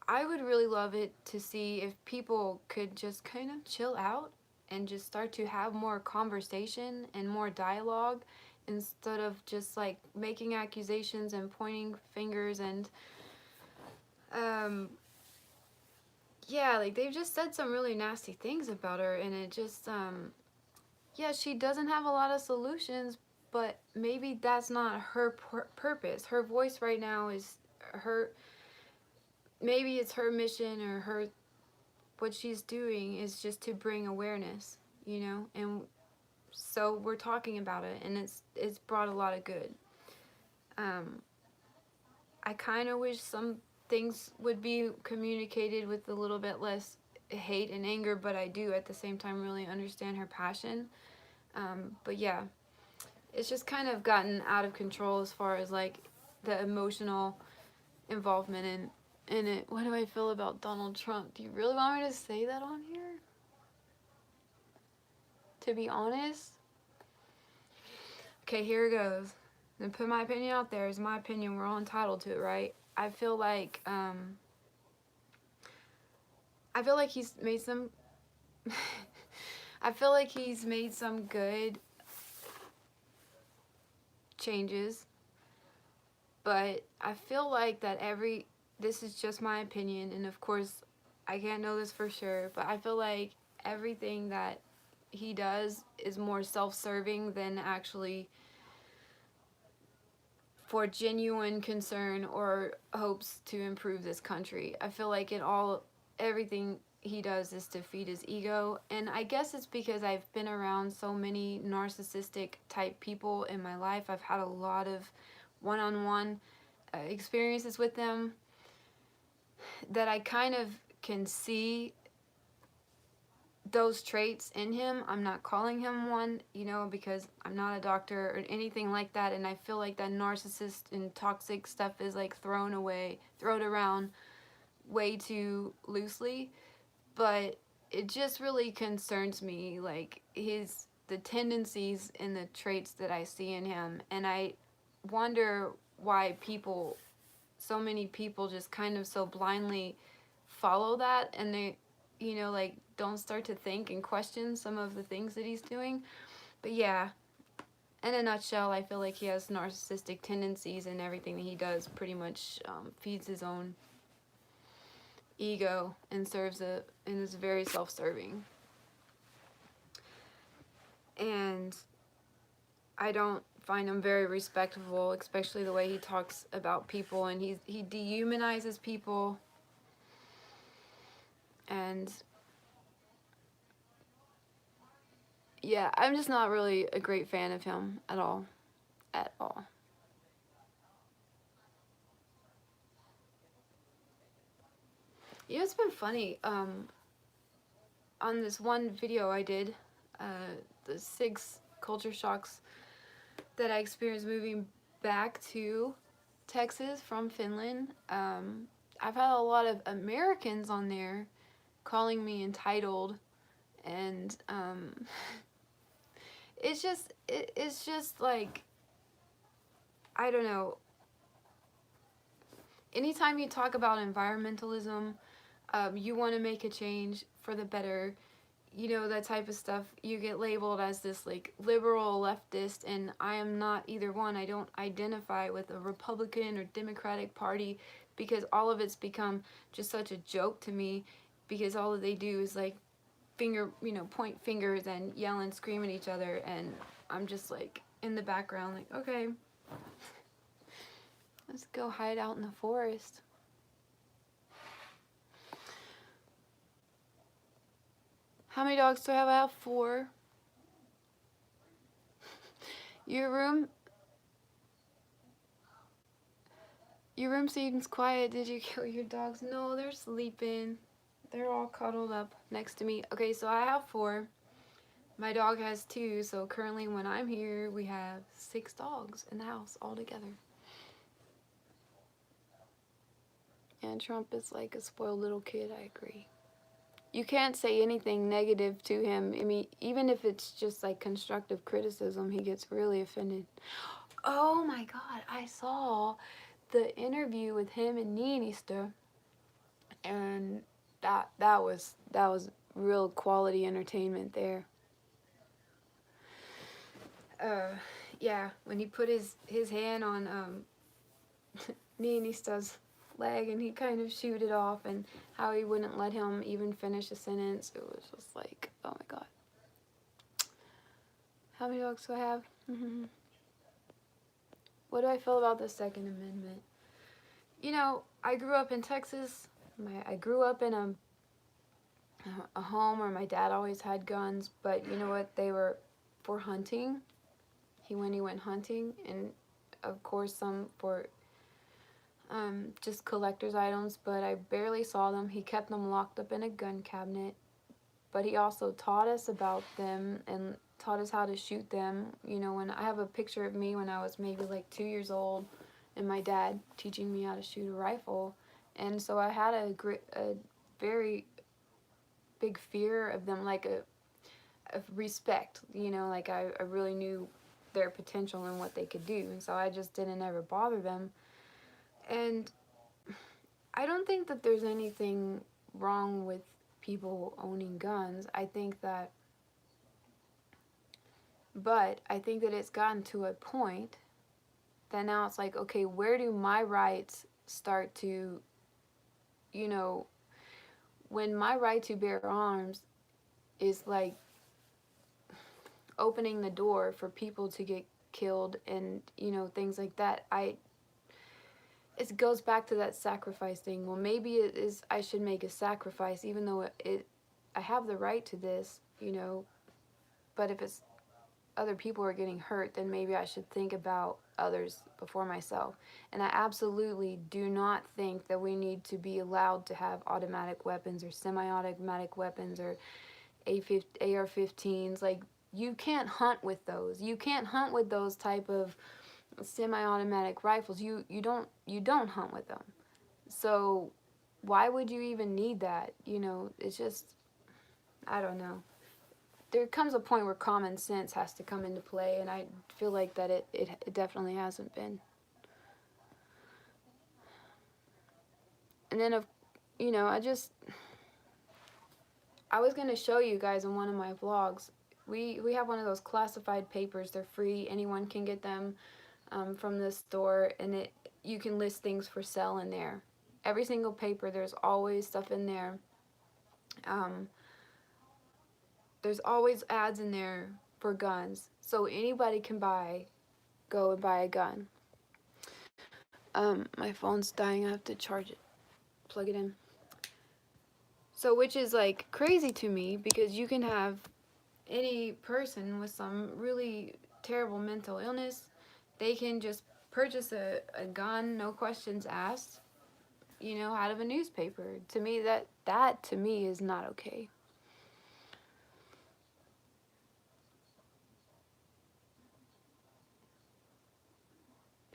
[SPEAKER 1] I would really love it to see if people could just kind of chill out and just start to have more conversation and more dialogue, instead of just like making accusations and pointing fingers. And yeah, like, they've just said some really nasty things about her, and it just yeah, she doesn't have a lot of solutions, but maybe that's not her purpose. Her voice right now is her, maybe it's her mission, or her, what she's doing is just to bring awareness, you know, and so we're talking about it, and it's brought a lot of good. I kind of wish some things would be communicated with a little bit less hate and anger, but I do at the same time really understand her passion. But yeah, it's just kind of gotten out of control as far as like the emotional involvement in it. What do I feel about Donald Trump? Do you really want me to say that on here? to be honest. Okay, here it goes. I'm gonna put my opinion out there. It's my opinion. We're all entitled to it, right? I feel like he's made some I feel like he's made some good changes, but I feel like that this is just my opinion, and of course I can't know this for sure, but I feel like everything that he does is more self-serving than actually for genuine concern or hopes to improve this country. I feel like everything he does is to feed his ego, and I guess it's because I've been around so many narcissistic type people in my life. I've had a lot of one-on-one experiences with them that I kind of can see those traits in him. I'm not calling him one, you know, because I'm not a doctor or anything like that, and I feel like that narcissist and toxic stuff is like thrown around way too loosely, but it just really concerns me, like the tendencies and the traits that I see in him, and I wonder why so many people just kind of so blindly follow that, and they, you know, like don't start to think and question some of the things that he's doing. But yeah, in a nutshell, I feel like he has narcissistic tendencies, and everything that he does pretty much feeds his own ego and is very self-serving. And I don't find him very respectful, especially the way he talks about people, and he dehumanizes people. And yeah, I'm just not really a great fan of him at all. At all. You know, it's been funny. On this one video I did, the 6 culture shocks that I experienced moving back to Texas from Finland, I've had a lot of Americans on there calling me entitled, and it's just like, I don't know. Anytime you talk about environmentalism, you want to make a change for the better, you know, that type of stuff, you get labeled as this like liberal leftist, and I am not either one. I don't identify with a Republican or Democratic Party, because all of it's become just such a joke to me, because all that they do is like point fingers and yell and scream at each other, and I'm just like in the background like, okay, let's go hide out in the forest. How many dogs do I have? I have 4. Your room seems quiet. Did you kill your dogs? No, they're sleeping. They're all cuddled up next to me. Okay, so I have 4. My dog has 2, so currently when I'm here, we have 6 dogs in the house all together. And Trump is like a spoiled little kid, I agree. You can't say anything negative to him. I mean, even if it's just like constructive criticism, he gets really offended. Oh my God, I saw the interview with him and Niinistö, and that was real quality entertainment there. Yeah, when he put his hand on Niinistö's leg, and he kind of shooed it off, and how he wouldn't let him even finish a sentence. It was just like, oh my God. How many dogs do I have? What do I feel about the Second Amendment? You know, I grew up in Texas. I grew up in a home where my dad always had guns, but you know what? They were for hunting. When he went hunting, and of course some for just collector's items, but I barely saw them. He kept them locked up in a gun cabinet, but he also taught us about them and taught us how to shoot them. You know, when I have a picture of me when I was maybe like 2 years old, and my dad teaching me how to shoot a rifle, and so I had a very big fear of them, like respect, you know, like I really knew their potential and what they could do, and so I just didn't ever bother them. And I don't think that there's anything wrong with people owning guns. But I think that it's gotten to a point that now it's like, okay, where do my rights start to, you know, when my right to bear arms is like opening the door for people to get killed and, you know, things like that, it goes back to that sacrifice thing. Well, maybe it is, I should make a sacrifice, even though I have the right to this, you know, but if it's other people are getting hurt, then maybe I should think about others before myself. And I absolutely do not think that we need to be allowed to have automatic weapons or semi-automatic weapons or AR-15s. Like, you can't hunt with those. You can't hunt with those type of semi-automatic rifles. You don't hunt with them. So why would you even need that? You know, it's just, I don't know. There comes a point where common sense has to come into play, and I feel like that it definitely hasn't been. And then, you know, I was going to show you guys in one of my vlogs. We have one of those classified papers. They're free. Anyone can get them from the store, and you can list things for sale in there. Every single paper, there's always stuff in there. There's always ads in there for guns, so anybody can go and buy a gun. My phone's dying. I have to charge it, plug it in. So, which is like crazy to me, because you can have any person with some really terrible mental illness, they can just purchase a gun, no questions asked, you know, out of a newspaper. To me, that to me is not okay.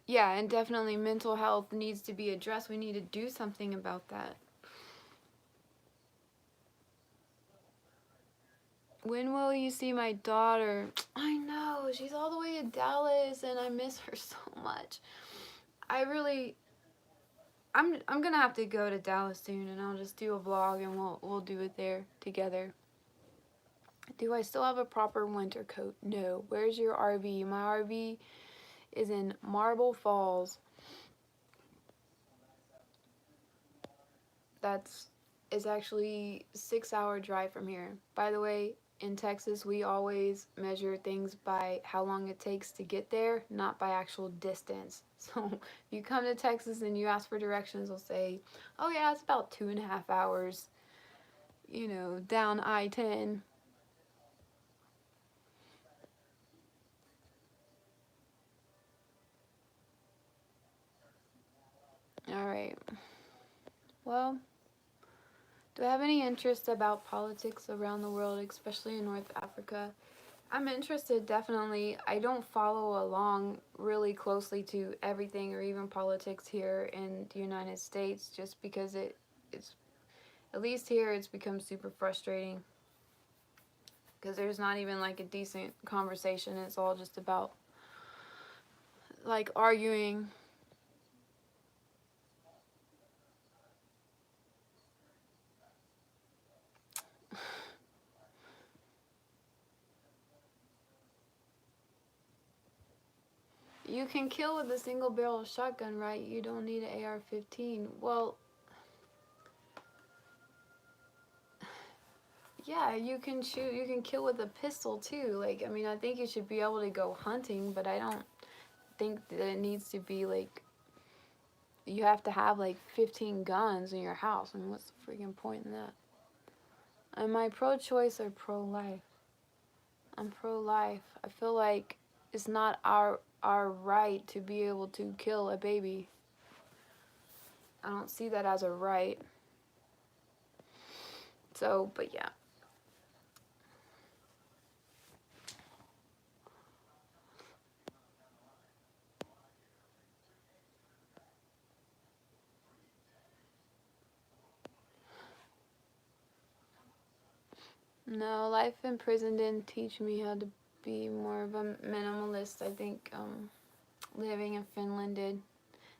[SPEAKER 1] Yeah, and definitely mental health needs to be addressed. We need to do something about that. When will you see my daughter? I know, she's all the way in Dallas, and I miss her so much. I'm gonna have to go to Dallas soon, and I'll just do a vlog, and we'll do it there together. Do I still have a proper winter coat? No. Where's your RV? My RV is in Marble Falls. It's actually a 6-hour drive from here. By the way, in Texas, we always measure things by how long it takes to get there, not by actual distance. So if you come to Texas and you ask for directions, they'll say, oh yeah, it's about 2.5 hours, you know, down I-10. Alright. Well, do I have any interest about politics around the world, especially in North Africa? I'm interested, definitely. I don't follow along really closely to everything or even politics here in the United States, just because it's, at least here, it's become super frustrating. Because there's not even like a decent conversation. It's all just about like arguing. You can kill with a single barrel shotgun, right? You don't need an AR-15. Well, yeah, you can kill with a pistol too. Like, I mean, I think you should be able to go hunting, but I don't think that it needs to be like, you have to have like 15 guns in your house. I mean, what's the freaking point in that? Am I pro-choice or pro-life? I'm pro-life. I feel like it's not our right to be able to kill a baby. I don't see that as a right. So, but yeah. No, life in prison didn't teach me how to be more of a minimalist. I think living in Finland did,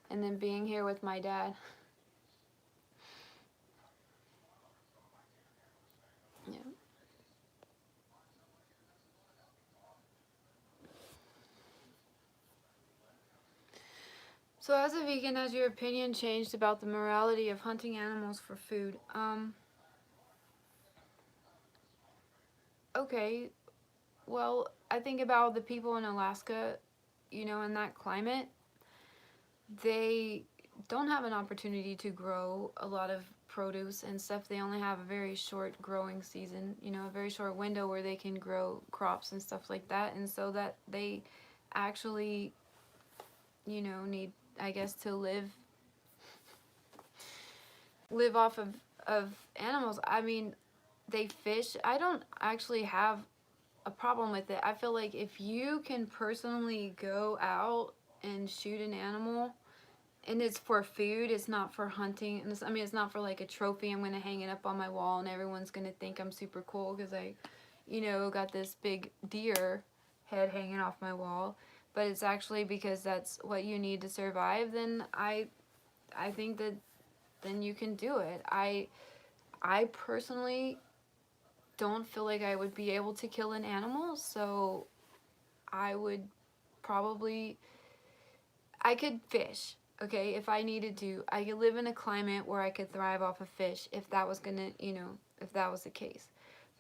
[SPEAKER 1] and then being here with my dad. Yeah. So as a vegan, has your opinion changed about the morality of hunting animals for food? Okay, well, I think about the people in Alaska, you know, in that climate, they don't have an opportunity to grow a lot of produce and stuff. They only have a very short growing season, you know, a very short window where they can grow crops and stuff like that. And so that they actually, you know, need, I guess, to live off of animals. I mean, they fish. I don't actually have a problem with it. I feel like if you can personally go out and shoot an animal and it's for food, it's not for hunting. And I mean, it's not for like a trophy. I'm going to hang it up on my wall and everyone's going to think I'm super cool because I, you know, got this big deer head hanging off my wall. But it's actually because that's what you need to survive. Then I think that then you can do it. I personally don't feel like I would be able to kill an animal, so I would probably, I could fish, okay, if I needed to. I could live in a climate where I could thrive off of fish if that was gonna, you know, if that was the case.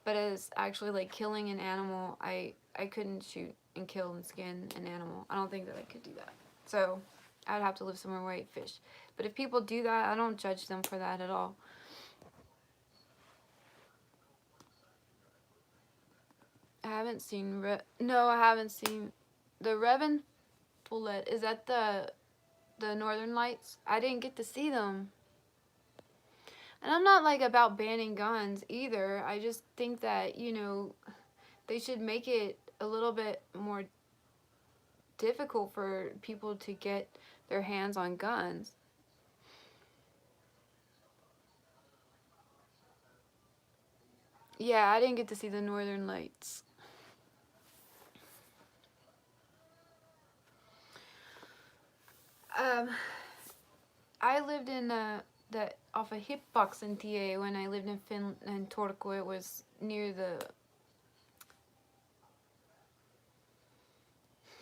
[SPEAKER 1] But as actually like killing an animal, I couldn't shoot and kill and skin an animal. I don't think that I could do that. So I'd have to live somewhere where I eat fish. But if people do that, I don't judge them for that at all. I haven't seen no, I haven't seen the Revan bullet. Is that the Northern Lights? I didn't get to see them. And I'm not like about banning guns either. I just think that, you know, they should make it a little bit more difficult for people to get their hands on guns. Yeah, I didn't get to see the Northern Lights. I lived in the off of Hipboxen TA when I lived in Turku. It was near the.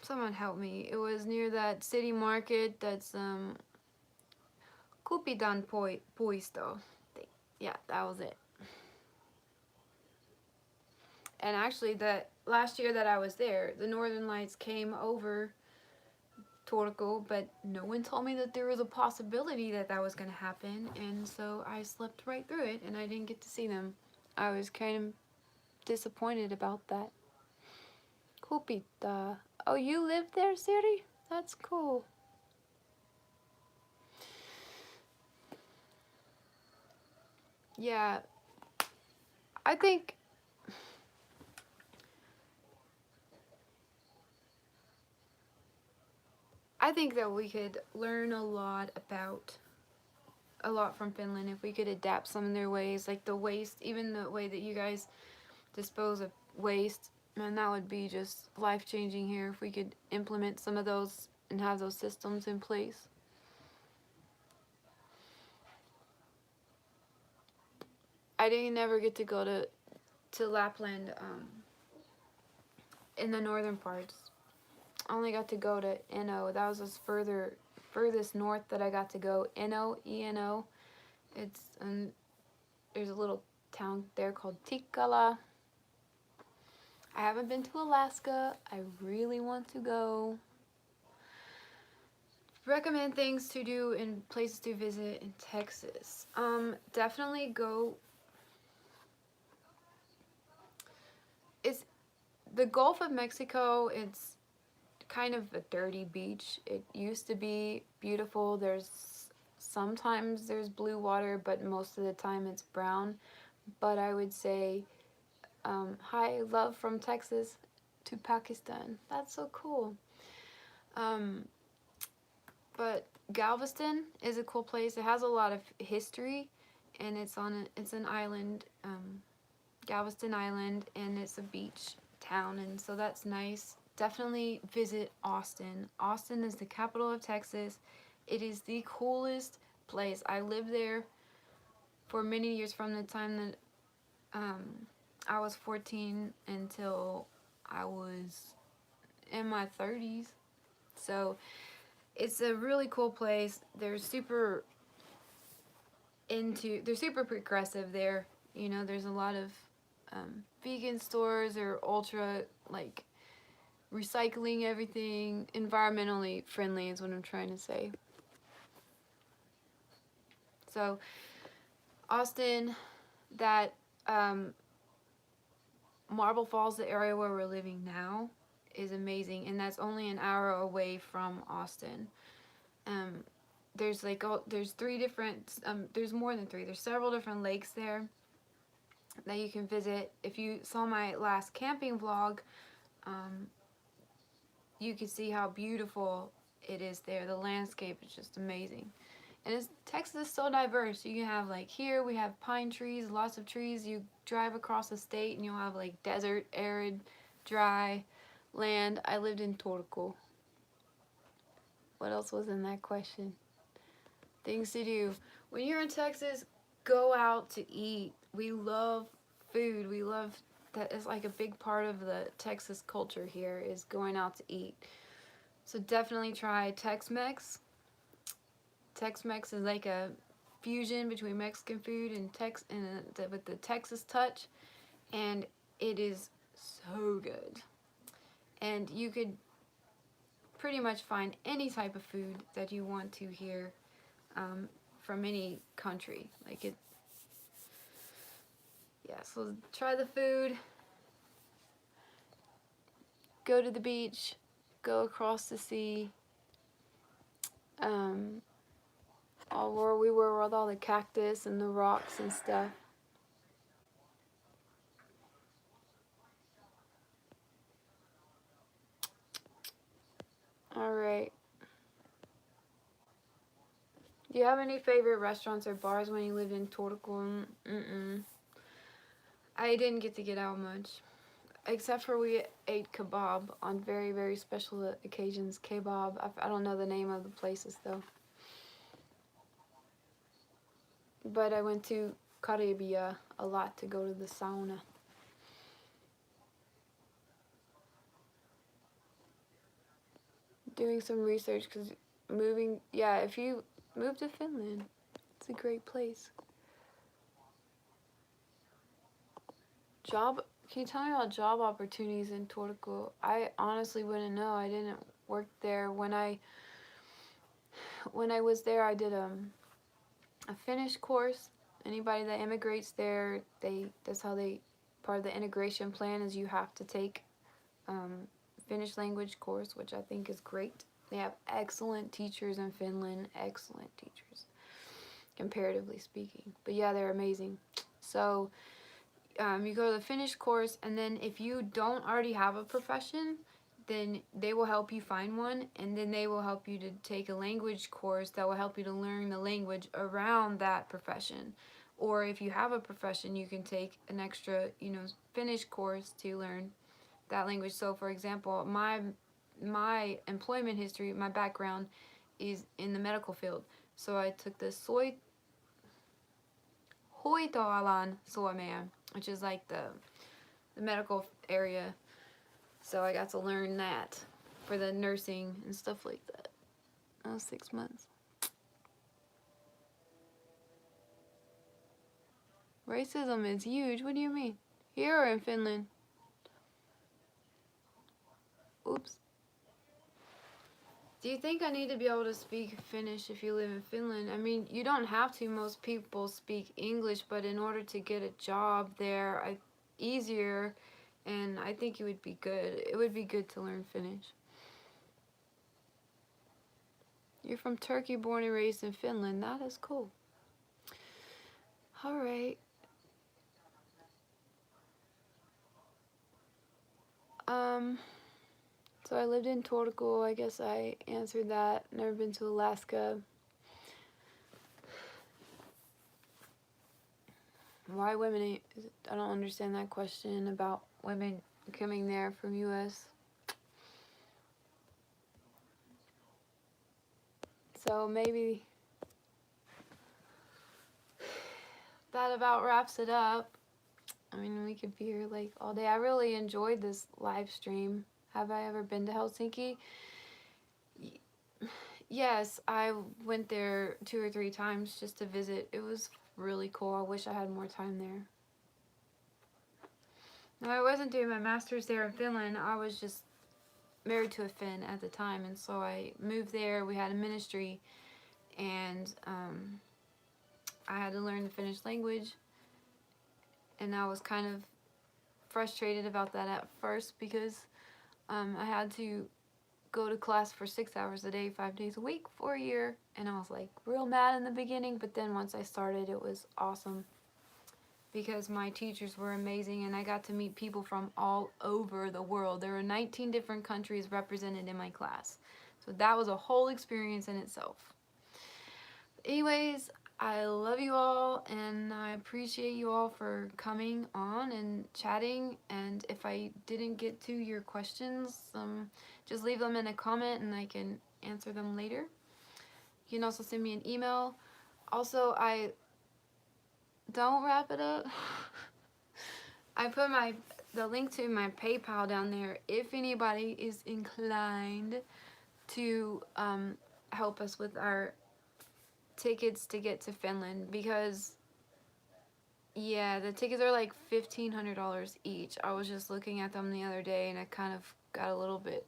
[SPEAKER 1] Someone help me. It was near that city market. That's Kupidan Puisto. Yeah, that was it. And actually, that last year that I was there, the Northern Lights came over Turku, but no one told me that there was a possibility that that was going to happen, and so I slept right through it, and I didn't get to see them. I was kind of disappointed about that. Kupita. Oh, you live there, Siri? That's cool. Yeah, I think that we could learn a lot from Finland if we could adapt some of their ways, like the waste, even the way that you guys dispose of waste. Man, that would be just life-changing here if we could implement some of those and have those systems in place. I didn't never get to go to Lapland in the northern parts. I only got to go to Eno. That was as furthest north that I got to go. Eno, E-N-O. It's there's a little town there called Tikala. I haven't been to Alaska. I really want to go. Recommend things to do and places to visit in Texas. Definitely go. It's the Gulf of Mexico. It's kind of a dirty beach. It used to be beautiful. Sometimes there's blue water, but most of the time it's brown. But I would say, hi, love from Texas to Pakistan. That's so cool. But Galveston is a cool place. It has a lot of history, and it's an island. Galveston Island, and it's a beach town, and so that's nice. Definitely visit Austin. Austin is the capital of Texas. It is the coolest place. I lived there for many years, from the time that I was 14 until I was in my 30s. So it's a really cool place. They're super progressive there. You know, there's a lot of vegan stores. Or ultra, like, recycling everything. Environmentally friendly is what I'm trying to say. So Austin, that Marble Falls, the area where we're living now, is amazing, and that's only an hour away from Austin. There's like there's 3 different there's more than 3. There's several different lakes there that you can visit. If you saw my last camping vlog, you can see how beautiful it is there. The landscape is just amazing. And Texas is so diverse. You can have, like, here we have pine trees, lots of trees. You drive across the state and you'll have, like, desert, arid, dry land. I lived in Turco. What else was in that question? Things to do. When you're in Texas, go out to eat. We love food. We love that. Is like a big part of the Texas culture here, is going out to eat. So definitely try Tex-Mex. Tex-Mex is like a fusion between Mexican food and with the Texas touch, and it is so good. And you could pretty much find any type of food that you want to here, from any country. Like it. Yeah. So try the food. Go to the beach. Go across the sea. All where we were with all the cactus and the rocks and stuff. Alright. Do you have any favorite restaurants or bars when you lived in Turku? I didn't get out much. Except for we ate kebab on very, very special occasions. Kebab. I don't know the name of the places though. But I went to Caribia a lot to go to the sauna. Doing some research, because if you move to Finland, it's a great place. Can you tell me about job opportunities in Turku? I honestly wouldn't know. I didn't work there. When I was there, I did a Finnish course. Anybody that immigrates there, part of the integration plan is you have to take Finnish language course, which I think is great. They have excellent teachers in Finland, excellent teachers, comparatively speaking. But yeah, they're amazing. So you go to the Finnish course, and then if you don't already have a profession, then they will help you find one, and then they will help you to take a language course that will help you to learn the language around that profession. Or if you have a profession, you can take an extra, Finnish course to learn that language. So for example, my employment history, my background is in the medical field. So I took the hoitoalan suomea, which is like the medical area. So I got to learn that for the nursing and stuff like that. That was 6 months. Racism is huge. What do you mean? Here or in Finland? Oops. Do you think I need to be able to speak Finnish if you live in Finland? I mean, you don't have to. Most people speak English, but in order to get a job there, easier, and I think it would be good. It would be good to learn Finnish. You're from Turkey, born and raised in Finland. That is cool. All right. So I lived in Turku. I guess I answered that. Never been to Alaska. Why women? I don't understand that question about women coming there from U.S. So maybe that about wraps it up. I mean, we could be here like all day. I really enjoyed this live stream. Have I ever been to Helsinki? Yes, I went there 2 or 3 times just to visit. It was really cool. I wish I had more time there. Now, I wasn't doing my master's there in Finland. I was just married to a Finn at the time, and so I moved there. We had a ministry, and I had to learn the Finnish language, and I was kind of frustrated about that at first because I had to go to class for 6 hours a day, 5 days a week for a year, and I was like real mad in the beginning, but then once I started, it was awesome because my teachers were amazing and I got to meet people from all over the world. There were 19 different countries represented in my class, so that was a whole experience in itself. Anyways, I love you all and I appreciate you all for coming on and chatting, and if I didn't get to your questions, just leave them in a comment and I can answer them later. You can also send me an email. Also, don't wrap it up. I put the link to my PayPal down there if anybody is inclined to help us with our tickets to get to Finland, because yeah, the tickets are like $1,500 each. I was just looking at them the other day and I kind of got a little bit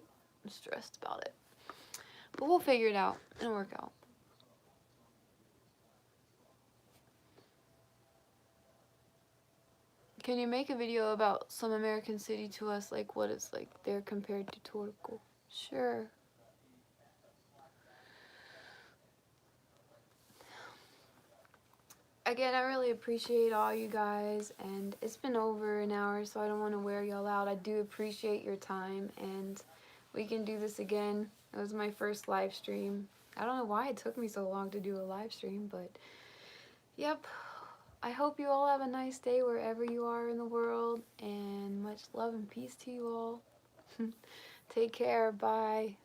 [SPEAKER 1] stressed about it, but we'll figure it out. It'll work out. Can you make a video about some American city to us, like what it's like there compared to Turku? Sure. Again, I really appreciate all you guys, and it's been over an hour, so I don't want to wear y'all out. I do appreciate your time, and we can do this again. It was my first live stream. I don't know why it took me so long to do a live stream, but yep. I hope you all have a nice day wherever you are in the world, and much love and peace to you all. Take care. Bye.